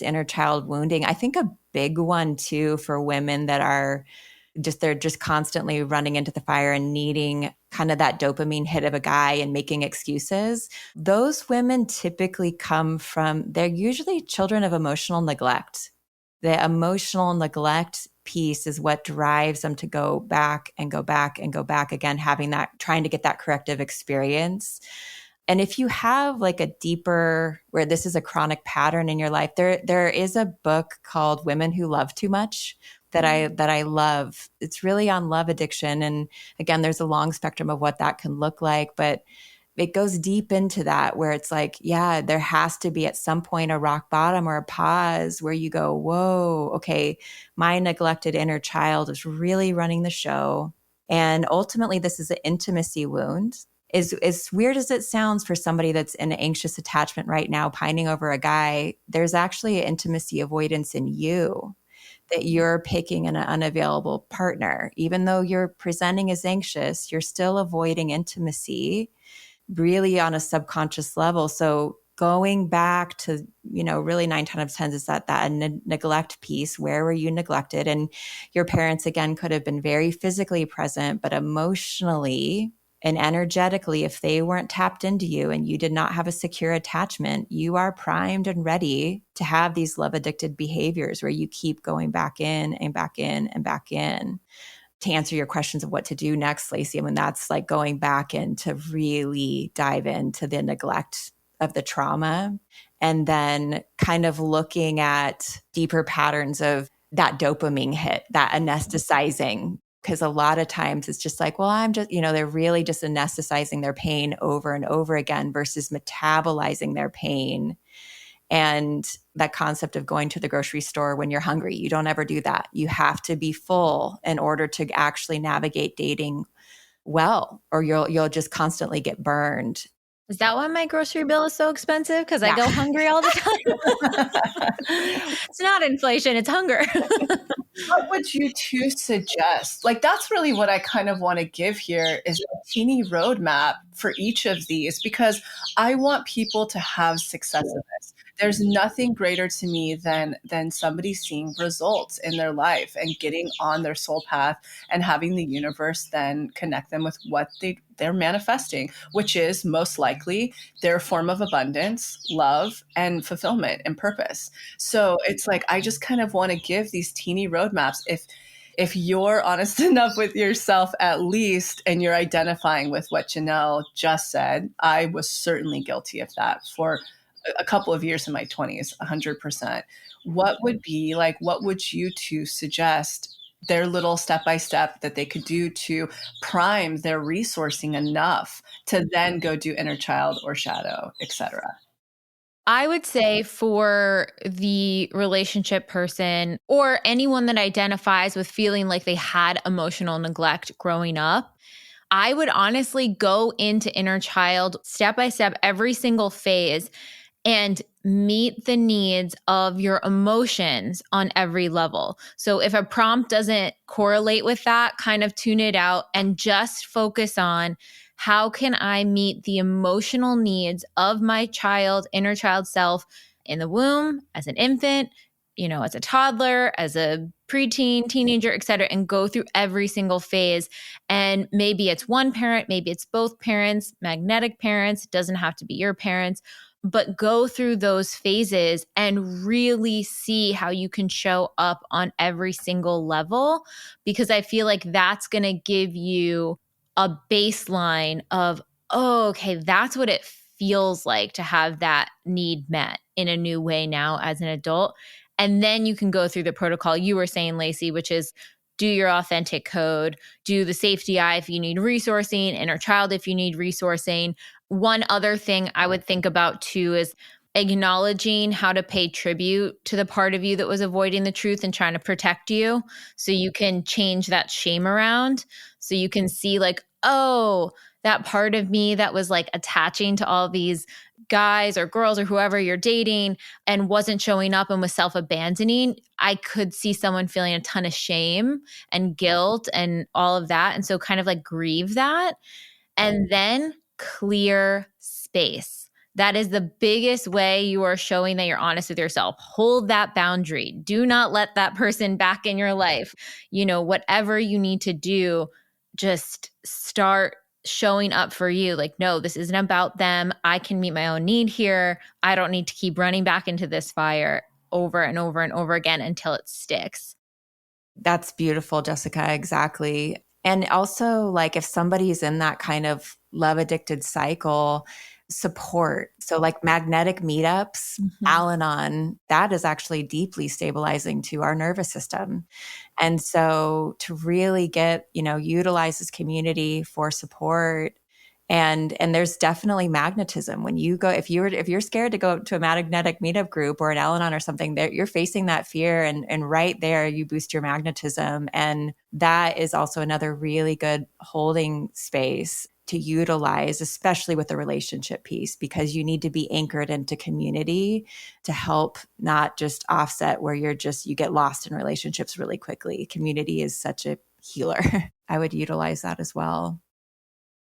inner child wounding. I think a big one too for women that are they're just constantly running into the fire and needing kind of that dopamine hit of a guy and making excuses. Those women typically they're usually children of emotional neglect. The emotional neglect piece is what drives them to go back and go back and go back again, trying to get that corrective experience. And if you have like a deeper, where this is a chronic pattern in your life, there is a book called Women Who Love Too Much that I love. It's really on love addiction. And again, there's a long spectrum of what that can look like, but it goes deep into that where it's like, yeah, there has to be at some point a rock bottom or a pause where you go, whoa, okay, my neglected inner child is really running the show. And ultimately, this is an intimacy wound. As weird as it sounds for somebody that's in an anxious attachment right now, pining over a guy, there's actually an intimacy avoidance in you that you're picking an unavailable partner. Even though you're presenting as anxious, you're still avoiding intimacy really on a subconscious level. So going back to, really 9 out of 10 is that neglect piece. Where were you neglected? And your parents, again, could have been very physically present, but emotionally and energetically, if they weren't tapped into you and you did not have a secure attachment, you are primed and ready to have these love addicted behaviors where you keep going back in and back in and back in. To answer your questions of what to do next, Lacy, I mean, that's like going back in to really dive into the neglect of the trauma and then kind of looking at deeper patterns of that dopamine hit, that anesthetizing. Because a lot of times it's just like, well, I'm just, they're really just anesthetizing their pain over and over again versus metabolizing their pain. And that concept of going to the grocery store when you're hungry, you don't ever do that. You have to be full in order to actually navigate dating well, or you'll just constantly get burned. Is that why my grocery bill is so expensive? Because I go hungry all the time? It's not inflation, it's hunger. What would you two suggest? Like, that's really what I kind of want to give here is a teeny roadmap for each of these, because I want people to have success in this. There's nothing greater to me than somebody seeing results in their life and getting on their soul path and having the universe then connect them with what they're manifesting, which is most likely their form of abundance, love, and fulfillment and purpose. So it's like, I just kind of want to give these teeny roadmaps. If you're honest enough with yourself, at least, and you're identifying with what Janelle just said, I was certainly guilty of that for a couple of years in my 20s, 100%. What would you two suggest their little step-by-step that they could do to prime their resourcing enough to then go do inner child or shadow, etc.? I would say for the relationship person or anyone that identifies with feeling like they had emotional neglect growing up, I would honestly go into inner child step by step, every single phase, and meet the needs of your emotions on every level. So if a prompt doesn't correlate with that, kind of tune it out and just focus on how can I meet the emotional needs of my child, inner child self in the womb, as an infant, as a toddler, as a preteen, teenager, et cetera, and go through every single phase. And maybe it's one parent, maybe it's both parents, magnetic parents, it doesn't have to be your parents, but go through those phases and really see how you can show up on every single level, because I feel like that's going to give you a baseline of, oh, okay, that's what it feels like to have that need met in a new way now as an adult. And then you can go through the protocol you were saying, Lacy, which is do your authentic code, do the safety eye if you need resourcing, inner child if you need resourcing. One other thing I would think about too is acknowledging how to pay tribute to the part of you that was avoiding the truth and trying to protect you, so you can change that shame around. So you can see like, oh, that part of me that was like attaching to all these guys or girls or whoever you're dating and wasn't showing up and was self-abandoning, I could see someone feeling a ton of shame and guilt and all of that. And so kind of like grieve that and then clear space. That is the biggest way you are showing that you're honest with yourself. Hold that boundary. Do not let that person back in your life. Whatever you need to do, just start showing up for you. Like, no, this isn't about them. I can meet my own need here. I don't need to keep running back into this fire over and over and over again until it sticks. That's beautiful, Jessica. Exactly. And also, like, if somebody's in that kind of love addicted cycle, support. So, like magnetic meetups, Al Anon, that is actually deeply stabilizing to our nervous system. And so, to really utilize this community for support. And there's definitely magnetism when you go, if you're scared to go to a magnetic meetup group or an Al-Anon or something, there you're facing that fear, and right there you boost your magnetism. And that is also another really good holding space to utilize, especially with the relationship piece, because you need to be anchored into community to help not just offset where you get lost in relationships really quickly. Community is such a healer. I would utilize that as well.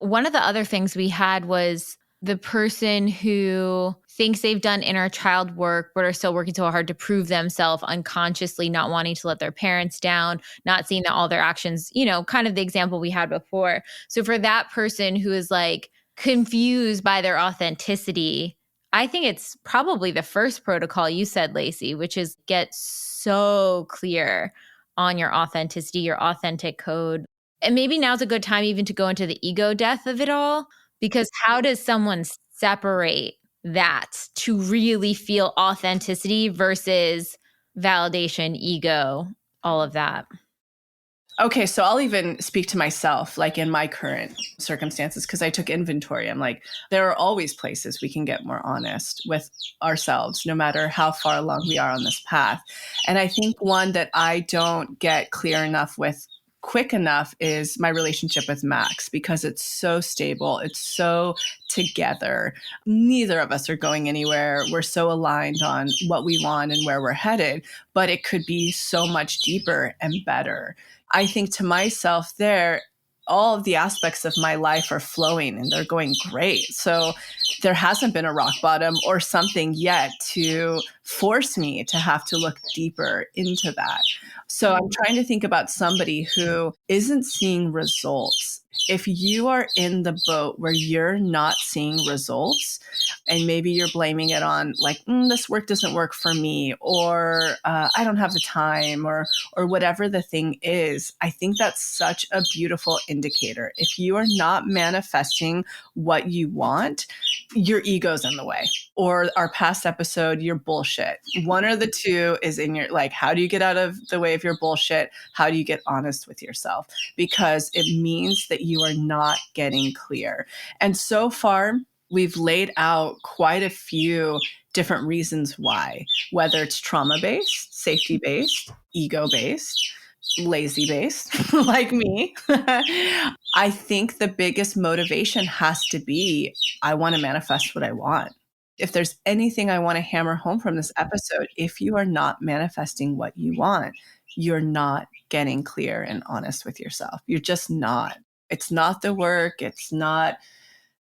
One of the other things we had was the person who thinks they've done inner child work, but are still working so hard to prove themselves unconsciously, not wanting to let their parents down, not seeing that all their actions, kind of the example we had before. So for that person who is like confused by their authenticity, I think it's probably the first protocol you said, Lacy, which is get so clear on your authenticity, your authentic code. And maybe now's a good time even to go into the ego death of it all, because how does someone separate that to really feel authenticity versus validation, ego, all of that? Okay, so I'll even speak to myself, like in my current circumstances, because I took inventory. I'm like, there are always places we can get more honest with ourselves, no matter how far along we are on this path. And I think one that I don't get clear enough with quick enough is my relationship with Max, because it's so stable. It's so together. Neither of us are going anywhere. We're so aligned on what we want and where we're headed, but it could be so much deeper and better. I think to myself there, all of the aspects of my life are flowing and they're going great. So there hasn't been a rock bottom or something yet to force me to have to look deeper into that. So I'm trying to think about somebody who isn't seeing results. If you are in the boat where you're not seeing results, and maybe you're blaming it on like, this work doesn't work for me, or I don't have the time, or whatever the thing is, I think that's such a beautiful indicator. If you are not manifesting what you want, your ego's in the way. Or our past episode, your bullshit. One or the two is in your, like, how do you get out of the way of your bullshit? How do you get honest with yourself? Because it means that you are not getting clear. And so far, we've laid out quite a few different reasons why, whether it's trauma-based, safety-based, ego-based, lazy-based, like me. I think the biggest motivation has to be, I want to manifest what I want. If there's anything I want to hammer home from this episode, if you are not manifesting what you want, you're not getting clear and honest with yourself. You're just not. It's not the work. It's not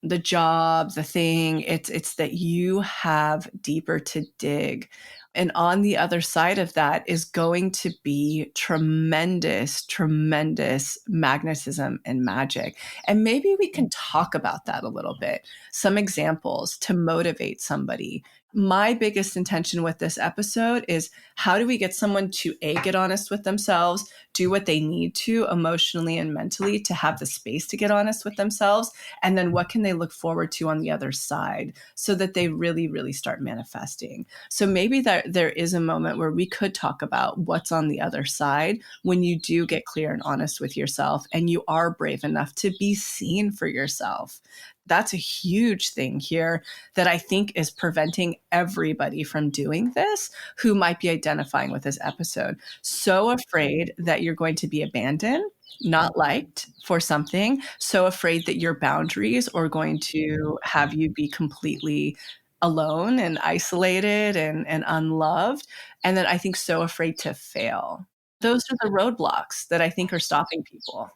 the job, the thing. It's that you have deeper to dig. And on the other side of that is going to be tremendous, tremendous magnetism and magic. And maybe we can talk about that a little bit. Some examples to motivate somebody. My biggest intention with this episode is how do we get someone to get honest with themselves, do what they need to emotionally and mentally to have the space to get honest with themselves, and then what can they look forward to on the other side so that they really, really start manifesting. So maybe there is a moment where we could talk about what's on the other side when you do get clear and honest with yourself and you are brave enough to be seen for yourself. That's a huge thing here that I think is preventing everybody from doing this who might be identifying with this episode. So afraid that you're going to be abandoned, not liked for something, so afraid that your boundaries are going to have you be completely alone and isolated and unloved. And then I think so afraid to fail. Those are the roadblocks that I think are stopping people.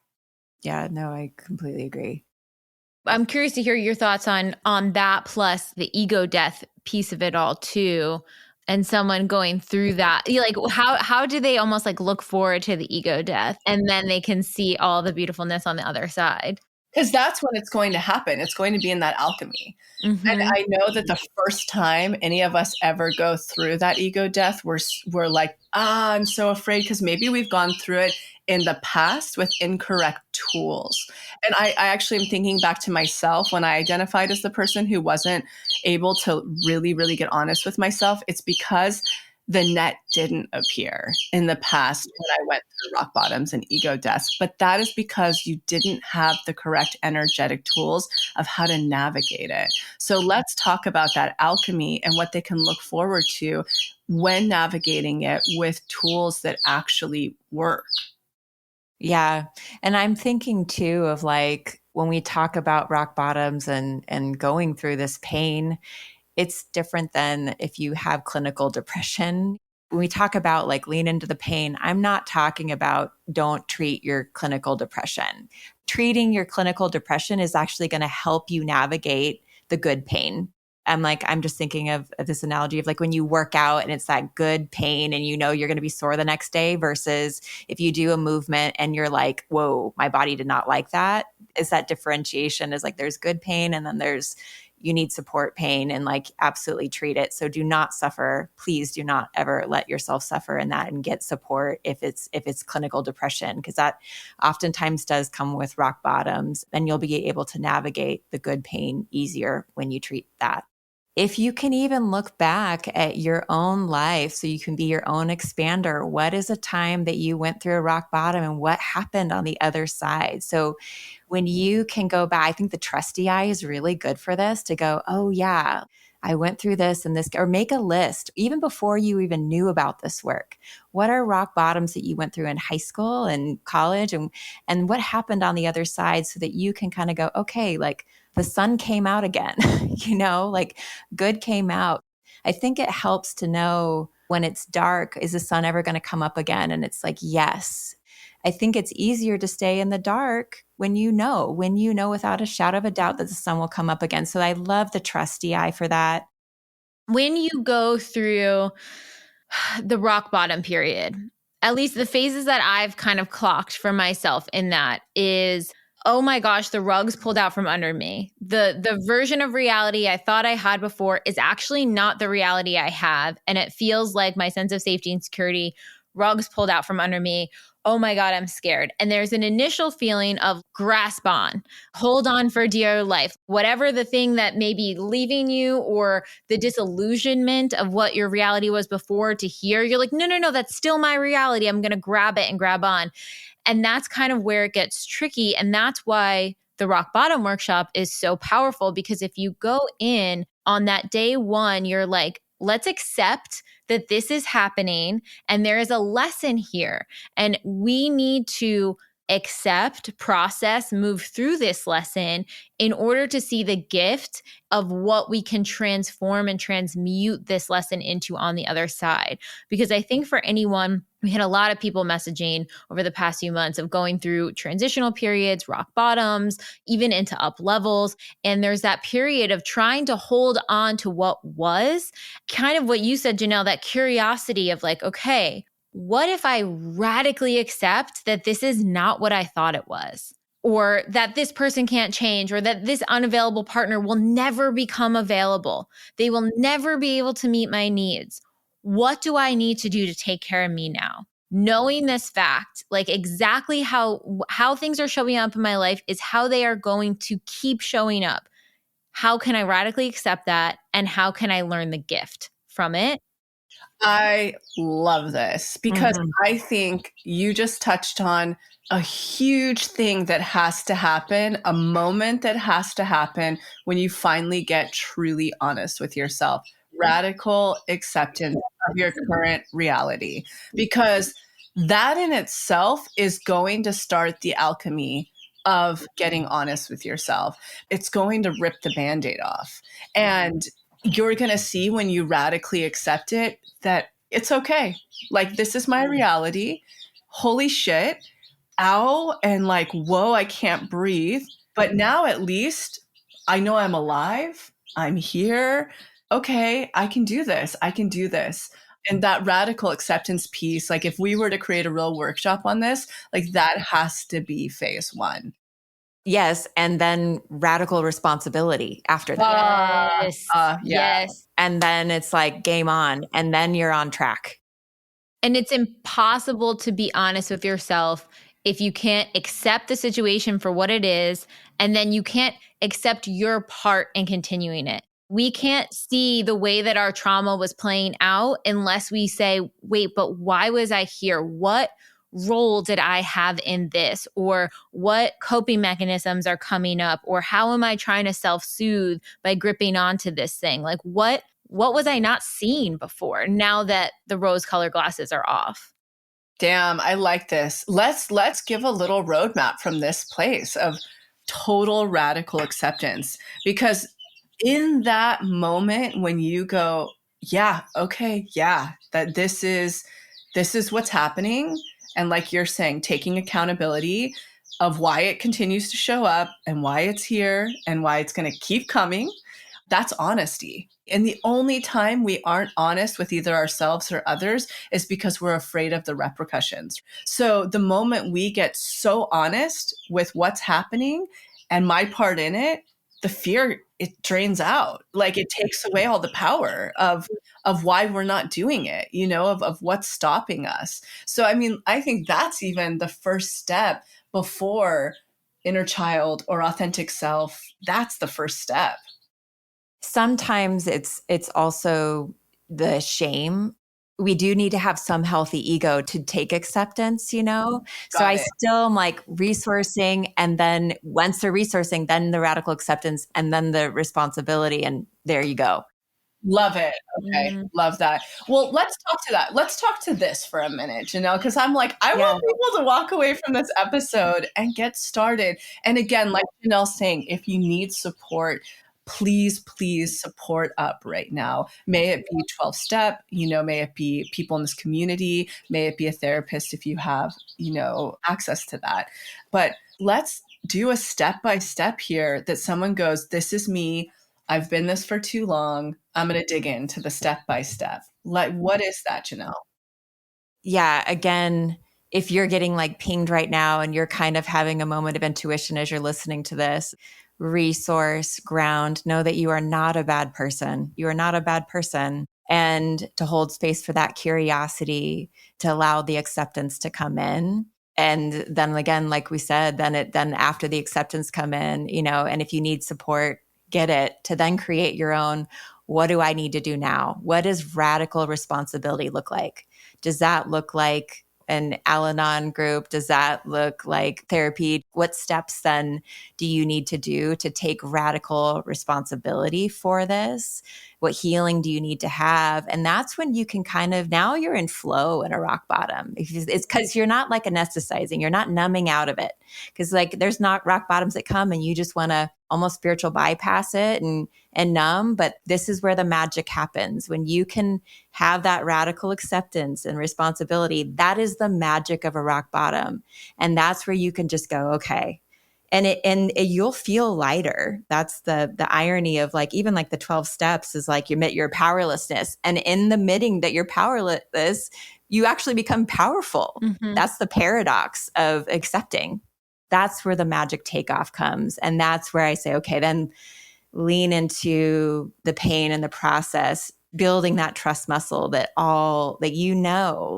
Yeah, no, I completely agree. I'm curious to hear your thoughts on that, plus the ego death piece of it all too. And someone going through that, like how do they almost like look forward to the ego death and then they can see all the beautifuln's on the other side? Because that's when it's going to happen. It's going to be in that alchemy. Mm-hmm. And I know that the first time any of us ever go through that ego death, we're like, I'm so afraid, because maybe we've gone through it in the past with incorrect tools. And I actually am thinking back to myself when I identified as the person who wasn't able to really, really get honest with myself. It's because the net didn't appear in the past when I went through rock bottoms and ego deaths. But that is because you didn't have the correct energetic tools of how to navigate it. So let's talk about that alchemy and what they can look forward to when navigating it with tools that actually work. Yeah. And I'm thinking too of like when we talk about rock bottoms and going through this pain, it's different than if you have clinical depression. When we talk about like lean into the pain, I'm not talking about don't treat your clinical depression. Treating your clinical depression is actually going to help you navigate the good pain. I'm just thinking of this analogy of like when you work out and it's that good pain and you know you're going to be sore the next day versus if you do a movement and you're like, whoa, my body did not like that. Is that differentiation is like there's good pain and then there's you need support pain and like absolutely treat it. So do not suffer. Please do not ever let yourself suffer in that and get support if it's clinical depression, because that oftentimes does come with rock bottoms and you'll be able to navigate the good pain easier when you treat that. If you can even look back at your own life so you can be your own expander, what is a time that you went through a rock bottom and what happened on the other side? So when you can go back, I think the trusty eye is really good for this to go, oh yeah, I went through this and this, or make a list even before you even knew about this work. What are rock bottoms that you went through in high school and college and what happened on the other side so that you can kind of go, okay, like the sun came out again, like good came out. I think it helps to know when it's dark, is the sun ever going to come up again? And it's like, yes. I think it's easier to stay in the dark when you know without a shadow of a doubt that the sun will come up again. So I love the trusty eye for that. When you go through the rock bottom period, at least the phases that I've kind of clocked for myself in that is, oh my gosh, the rug's pulled out from under me. The version of reality I thought I had before is actually not the reality I have. And it feels like my sense of safety and security, rugs pulled out from under me. Oh my God, I'm scared. And there's an initial feeling of grasp on, hold on for dear life, whatever the thing that may be leaving you or the disillusionment of what your reality was before to hear. You're like, no, that's still my reality. I'm going to grab it and grab on. And that's kind of where it gets tricky. And that's why the rock bottom workshop is so powerful, because if you go in on that day one, you're like, let's accept that this is happening and there is a lesson here. And we need to accept, process, move through this lesson in order to see the gift of what we can transform and transmute this lesson into on the other side. Because I think for anyone, we had a lot of people messaging over the past few months of going through transitional periods, rock bottoms, even into up levels. And there's that period of trying to hold on to what was, kind of what you said, Janelle, that curiosity of like, okay, what if I radically accept that this is not what I thought it was? Or that this person can't change, or that this unavailable partner will never become available. They will never be able to meet my needs. What do I need to do to take care of me now? Knowing this fact, like exactly how things are showing up in my life is how they are going to keep showing up. How can I radically accept that? And how can I learn the gift from it? I love this because I think you just touched on a huge thing that has to happen, a moment that has to happen when you finally get truly honest with yourself. Radical acceptance of your current reality, because that in itself is going to start the alchemy of getting honest with yourself. It's going to rip the Band-Aid off. And you're going to see when you radically accept it that it's okay. Like, this is my reality. Holy shit. Ow. And like, whoa, I can't breathe. But now at least I know I'm alive. I'm here. Okay, I can do this. I can do this. And that radical acceptance piece, like if we were to create a real workshop on this, like that has to be phase one. Yes. And then radical responsibility after that. Yes. Yes. And then it's like game on. And then you're on track. And it's impossible to be honest with yourself if you can't accept the situation for what it is, and then you can't accept your part in continuing it. We can't see the way that our trauma was playing out unless we say, wait, but why was I here? What role did I have in this? Or what coping mechanisms are coming up? Or how am I trying to self-soothe by gripping onto this thing? Like what was I not seeing before now that the rose-colored glasses are off? Damn, I like this. Let's give a little roadmap from this place of total radical acceptance. Because in that moment when you go, yeah, okay, yeah, that this is what's happening. And like you're saying, taking accountability of why it continues to show up and why it's here and why it's going to keep coming. That's honesty. And the only time we aren't honest with either ourselves or others is because we're afraid of the repercussions. So the moment we get so honest with what's happening and my part in it, the fear, it drains out. Like it takes away all the power of why we're not doing it, you know, of what's stopping us. So, I mean, I think that's even the first step before inner child or authentic self. That's the first step. Sometimes it's also the shame. We do need to have some healthy ego to take acceptance, you know? So I still am like resourcing. And then once the resourcing, then the radical acceptance and then the responsibility. And there you go. Love it. Okay. Love that. Well, let's talk to that. Let's talk to this for a minute, Janelle, because I'm like, I want people to walk away from this episode and get started. And again, like Janelle's saying, if you need support, please support up right now. May it be 12-step, you know, may it be people in this community, may it be a therapist if you have, you know, access to that. But let's do a step-by-step here that someone goes, this is me. I've been this for too long. I'm going to dig into the step-by-step. Like, what is that, Janelle? Yeah. Again, if you're getting like pinged right now and you're kind of having a moment of intuition as you're listening to this, resource, ground, know that you are not a bad person. You are not a bad person. And to hold space for that curiosity, to allow the acceptance to come in. And then again, like we said, then after the acceptance come in, you know, and if you need support, get it, to then create your own, what do I need to do now? What does radical responsibility look like? Does that look like an Al-Anon group? Does that look like therapy? What steps then do you need to do to take radical responsibility for this? What healing do you need to have? And that's when you can kind of, now you're in flow in a rock bottom. It's because you're not like anesthetizing, you're not numbing out of it. Because like there's not rock bottoms that come and you just want to almost spiritual bypass it and numb. But this is where the magic happens. When you can have that radical acceptance and responsibility, that is the magic of a rock bottom. And that's where you can just go, okay. You'll feel lighter. That's the irony of like, even like the 12 steps is like you admit your powerlessness. And in admitting that you're powerless, you actually become powerful. Mm-hmm. That's the paradox of accepting. That's where the magic takeoff comes. And that's where I say, okay, then lean into the pain and the process, building that trust muscle that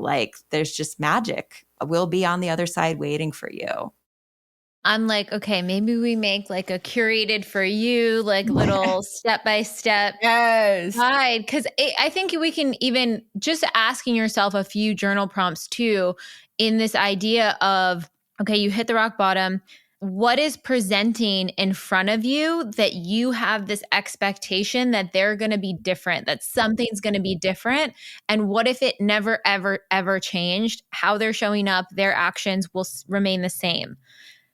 like there's just magic will be on the other side waiting for you. I'm like, okay, maybe we make like a curated for you, like little step-by-step guide. Because I think we can even just asking yourself a few journal prompts too, in this idea of, okay, you hit the rock bottom. What is presenting in front of you that you have this expectation that they're going to be different, that something's going to be different? And what if it never, ever, ever changed? How they're showing up, their actions will remain the same.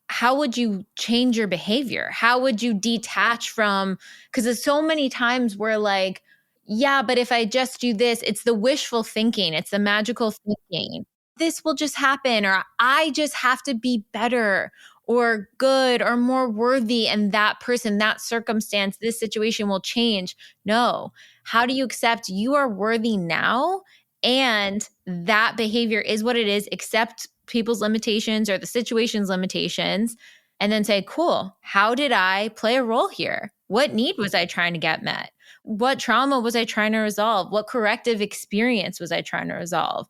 How would you change your behavior? How would you detach from, because there's so many times where like, yeah, but if I just do this, it's the wishful thinking. It's the magical thinking. This will just happen, or I just have to be better or good or more worthy. And that person, that circumstance, this situation will change. No. How do you accept you are worthy now? And that behavior is what it is. Accept people's limitations or the situation's limitations, and then say, cool, how did I play a role here? What need was I trying to get met? What trauma was I trying to resolve? What corrective experience was I trying to resolve?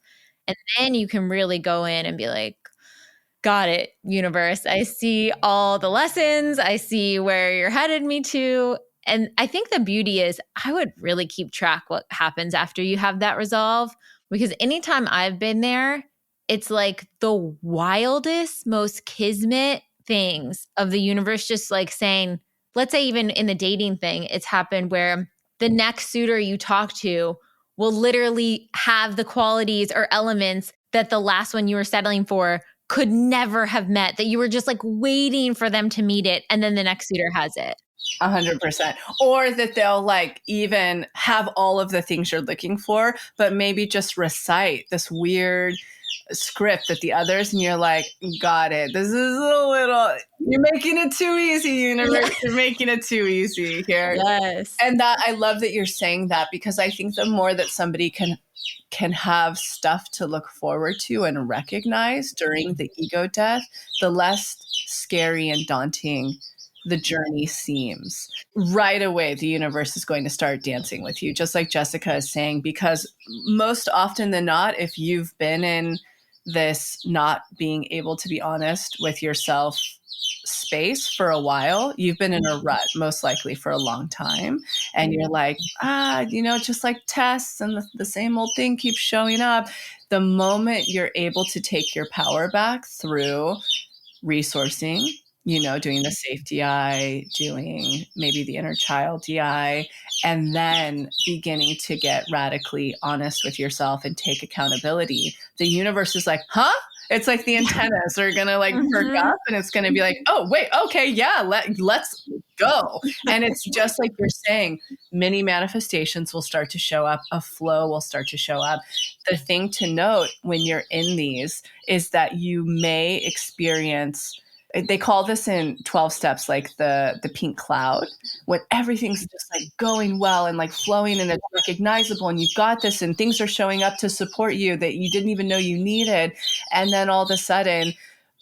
And then you can really go in and be like, got it, universe. I see all the lessons. I see where you're headed me to. And I think the beauty is I would really keep track what happens after you have that resolve, because anytime I've been there, it's like the wildest, most kismet things of the universe just like saying, let's say even in the dating thing, it's happened where the next suitor you talk to will literally have the qualities or elements that the last one you were settling for could never have met, that you were just like waiting for them to meet it. And then the next suitor has it. 100%. Or that they'll like even have all of the things you're looking for, but maybe just recite this weird script that the others, and you're like, got it. This is a little, you're making it too easy, universe. You're making it too easy here. Yes. And that I love that you're saying that, because I think the more that somebody can have stuff to look forward to and recognize during the ego death, the less scary and daunting the journey seems. Right away, the universe is going to start dancing with you, just like Jessica is saying, because most often than not, if you've been in this not being able to be honest with yourself space for a while, you've been in a rut, most likely for a long time. And you're like, just like tests and the same old thing keeps showing up. The moment you're able to take your power back through resourcing, doing the safety DI, doing maybe the inner child DI, and then beginning to get radically honest with yourself and take accountability, the universe is like, huh? It's like the antennas are going to like perk up, and it's going to be like, oh, wait, okay, yeah, let's go. And it's just like you're saying, many manifestations will start to show up. A flow will start to show up. The thing to note when you're in these is that you may experience, they call this in 12 steps, like the pink cloud, when everything's just like going well and like flowing and it's recognizable and you've got this and things are showing up to support you that you didn't even know you needed. And then all of a sudden,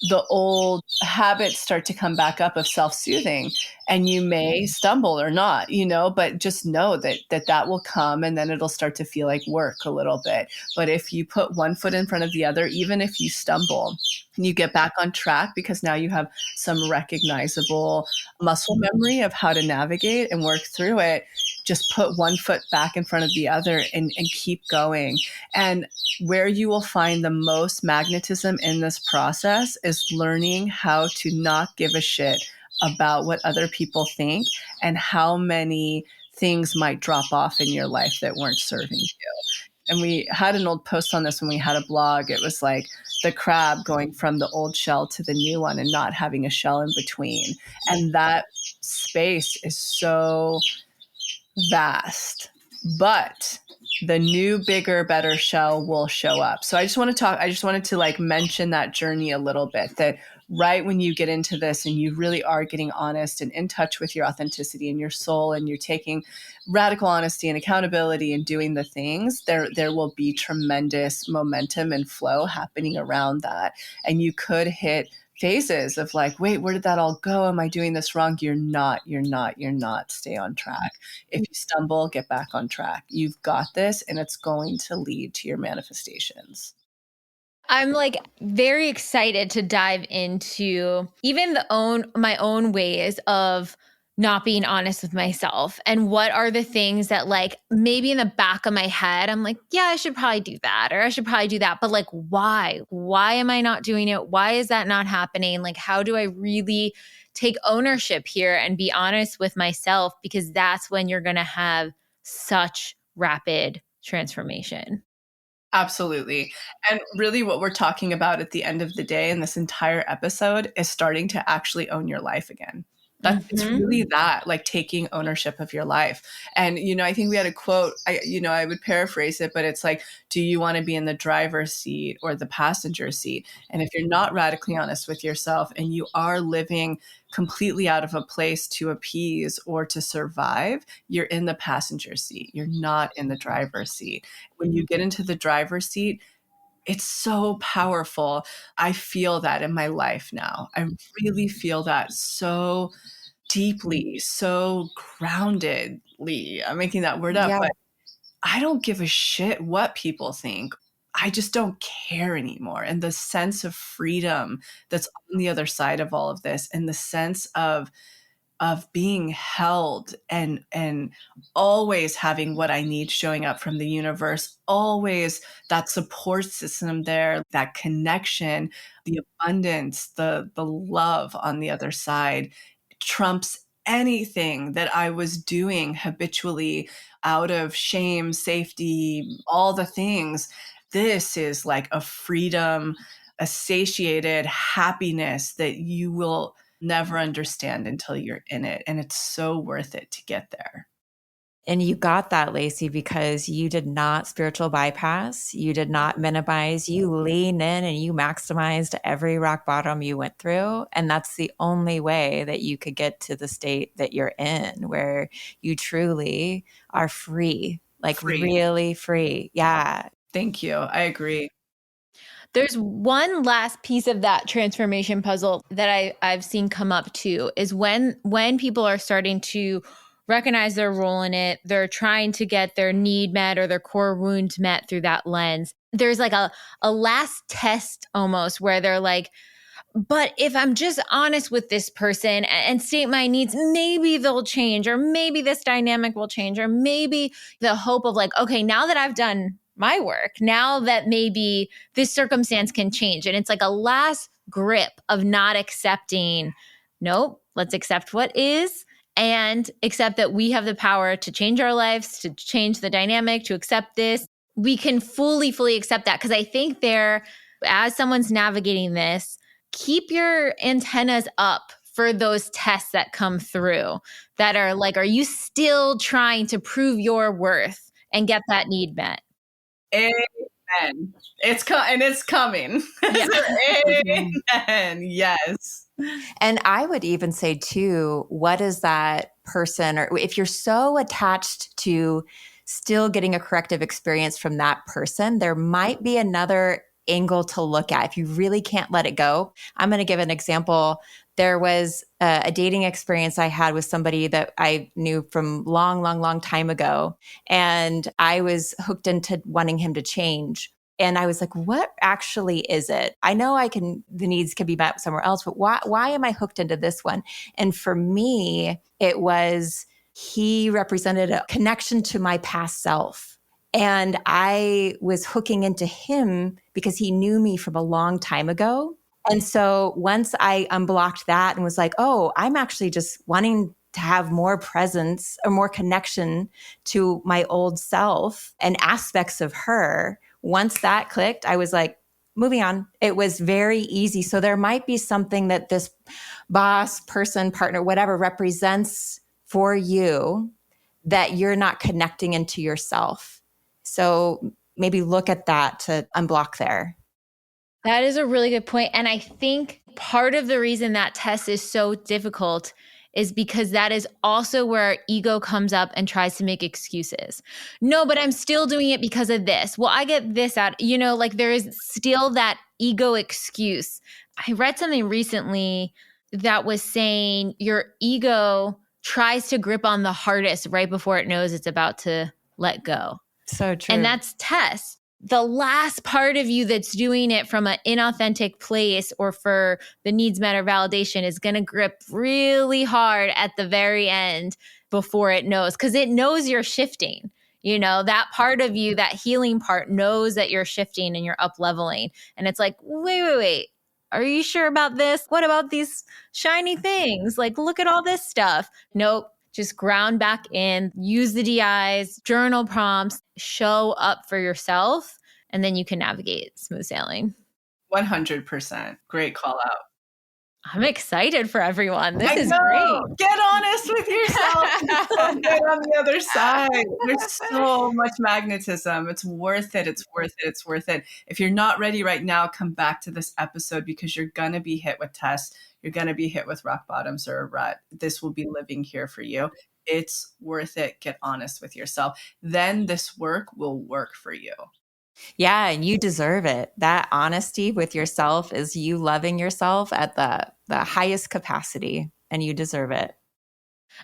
the old habits start to come back up of self-soothing, and you may stumble or not, but just know that will come, and then it'll start to feel like work a little bit. But if you put one foot in front of the other, even if you stumble, you get back on track, because now you have some recognizable muscle memory of how to navigate and work through it. just put one foot back in front of the other and keep going. And where you will find the most magnetism in this process is learning how to not give a shit about what other people think and how many things might drop off in your life that weren't serving you. And we had an old post on this when we had a blog. It was like the crab going from the old shell to the new one and not having a shell in between. And that space is so vast. But the new, bigger, better shell will show up. So I just wanted to like mention that journey a little bit, that right when you get into this and you really are getting honest and in touch with your authenticity and your soul, and you're taking radical honesty and accountability and doing the things, there will be tremendous momentum and flow happening around that. And you could hit phases of like, wait, where did that all go? Am I doing this wrong? You're not. Stay on track. If you stumble, get back on track. You've got this, and it's going to lead to your manifestations. I'm like very excited to dive into even my own ways of not being honest with myself, and what are the things that like maybe in the back of my head I'm like, yeah, I should probably do that, or I should probably do that, but like why am I not doing it? Why is that not happening? Like, how do I really take ownership here and be honest with myself? Because that's when you're going to have such rapid transformation. Absolutely. And really what we're talking about at the end of the day in this entire episode is starting to actually own your life again. It's really that, like taking ownership of your life. And, I think we had a quote, I would paraphrase it, but it's like, do you want to be in the driver's seat or the passenger seat? And if you're not radically honest with yourself and you are living completely out of a place to appease or to survive, you're in the passenger seat. You're not in the driver's seat. When you get into the driver's seat, it's so powerful. I feel that in my life now. I really feel that so deeply, so groundedly. I'm making that word up, Yeah. but I don't give a shit what people think. I just don't care anymore. And the sense of freedom that's on the other side of all of this, and the sense of being held and always having what I need showing up from the universe, always that support system there, that connection, the abundance, the love on the other side trumps anything that I was doing habitually out of shame, safety, all the things. This is like a freedom, a satiated happiness that you will never understand until you're in it. And it's so worth it to get there. And you got that, Lacy, because you did not spiritual bypass. You did not minimize. You lean in and you maximized every rock bottom you went through. And that's the only way that you could get to the state that you're in, where you truly are free, like really free. Yeah. Thank you. I agree. There's one last piece of that transformation puzzle that I've seen come up too, is when people are starting to recognize their role in it, they're trying to get their need met or their core wounds met through that lens. There's like a last test almost, where they're like, but if I'm just honest with this person and state my needs, maybe they'll change, or maybe this dynamic will change, or maybe the hope of like, okay, now that I've done my work, now that maybe this circumstance can change. And it's like a last grip of not accepting, nope, let's accept what is, and accept that we have the power to change our lives, to change the dynamic, to accept this. We can fully accept that. Because I think as someone's navigating this, keep your antennas up for those tests that come through that are like, are you still trying to prove your worth and get that need met? Amen. It's coming. Yeah. Amen. Yes. And I would even say too, what is that person, or if you're so attached to still getting a corrective experience from that person, there might be another angle to look at if you really can't let it go. I'm going to give an example. There was a dating experience I had with somebody that I knew from long time ago. And I was hooked into wanting him to change. And I was like, what actually is it? I know the needs can be met somewhere else, but why am I hooked into this one? And for me, it was he represented a connection to my past self. And I was hooking into him because he knew me from a long time ago. And so once I unblocked that and was like, oh, I'm actually just wanting to have more presence or more connection to my old self and aspects of her. Once that clicked, I was like, moving on. It was very easy. So there might be something that this boss, person, partner, whatever represents for you that you're not connecting into yourself. So maybe look at that to unblock there. That is a really good point. And I think part of the reason that test is so difficult is because that is also where our ego comes up and tries to make excuses. No, but I'm still doing it because of this. Well, I get this out. Like there is still that ego excuse. I read something recently that was saying your ego tries to grip on the hardest right before it knows it's about to let go. So true. And that's test. The last part of you that's doing it from an inauthentic place or for the needs met or validation is going to grip really hard at the very end before it knows, because it knows you're shifting. That part of you, that healing part, knows that you're shifting and you're up leveling. And it's like, wait. Are you sure about this? What about these shiny things? Like, look at all this stuff. Nope. Just ground back in, use the DIs, journal prompts, show up for yourself, and then you can navigate smooth sailing. 100%. Great call out. I'm excited for everyone. This is great. Get honest with yourself. So good on the other side. There's so much magnetism. It's worth it. It's worth it. It's worth it. If you're not ready right now, come back to this episode because you're going to be hit with tests. You're going to be hit with rock bottoms or a rut. This will be living here for you. It's worth it. Get honest with yourself. Then this work will work for you. Yeah, and you deserve it. That honesty with yourself is you loving yourself at the highest capacity, and you deserve it.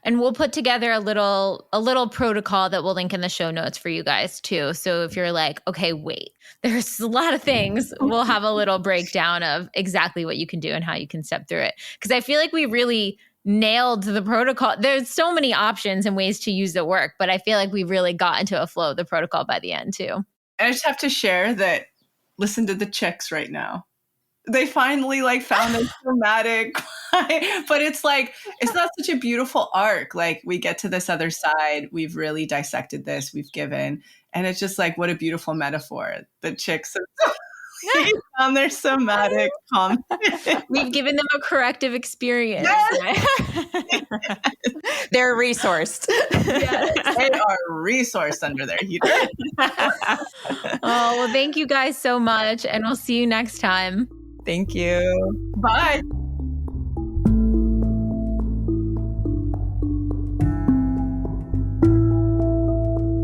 And we'll put together a little protocol that we'll link in the show notes for you guys too. So if you're like, okay, wait, there's a lot of things, we'll have a little breakdown of exactly what you can do and how you can step through it. Because I feel like we really nailed the protocol. There's so many options and ways to use the work, but I feel like we really got into a flow of the protocol by the end too. I just have to share that, listen to the chicks right now. They finally found a dramatic, but it's not such a beautiful arc. We get to this other side. We've really dissected this. We've given, and it's just what a beautiful metaphor. The chicks found their somatic calm. We've given them a corrective experience. Yes. They're resourced. Yes, they are resourced under their heater. Oh, well, thank you guys so much, and we'll see you next time. Thank you. Bye.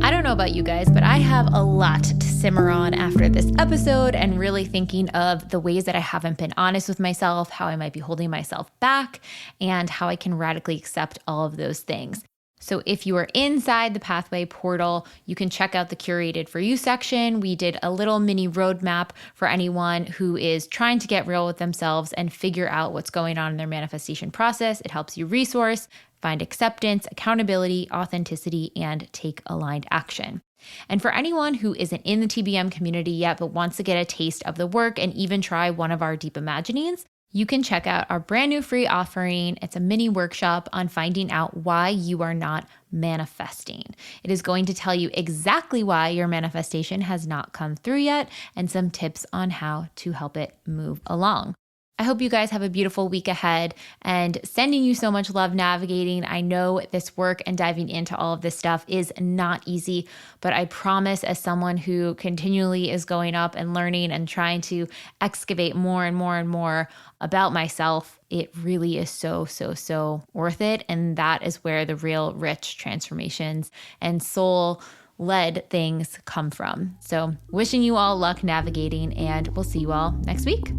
I don't know about you guys, but I have a lot to simmer on after this episode and really thinking of the ways that I haven't been honest with myself, how I might be holding myself back, and how I can radically accept all of those things. So if you are inside the Pathway portal, you can check out the curated for you section. We did a little mini roadmap for anyone who is trying to get real with themselves and figure out what's going on in their manifestation process. It helps you resource, find acceptance, accountability, authenticity, and take aligned action. And for anyone who isn't in the TBM community yet, but wants to get a taste of the work and even try one of our deep imaginings, you can check out our brand new free offering. It's a mini workshop on finding out why you are not manifesting. It is going to tell you exactly why your manifestation has not come through yet and some tips on how to help it move along. I hope you guys have a beautiful week ahead and sending you so much love navigating. I know this work and diving into all of this stuff is not easy, but I promise, as someone who continually is going up and learning and trying to excavate more and more and more about myself, it really is so, so, so worth it. And that is where the real rich transformations and soul-led things come from. So wishing you all luck navigating, and we'll see you all next week.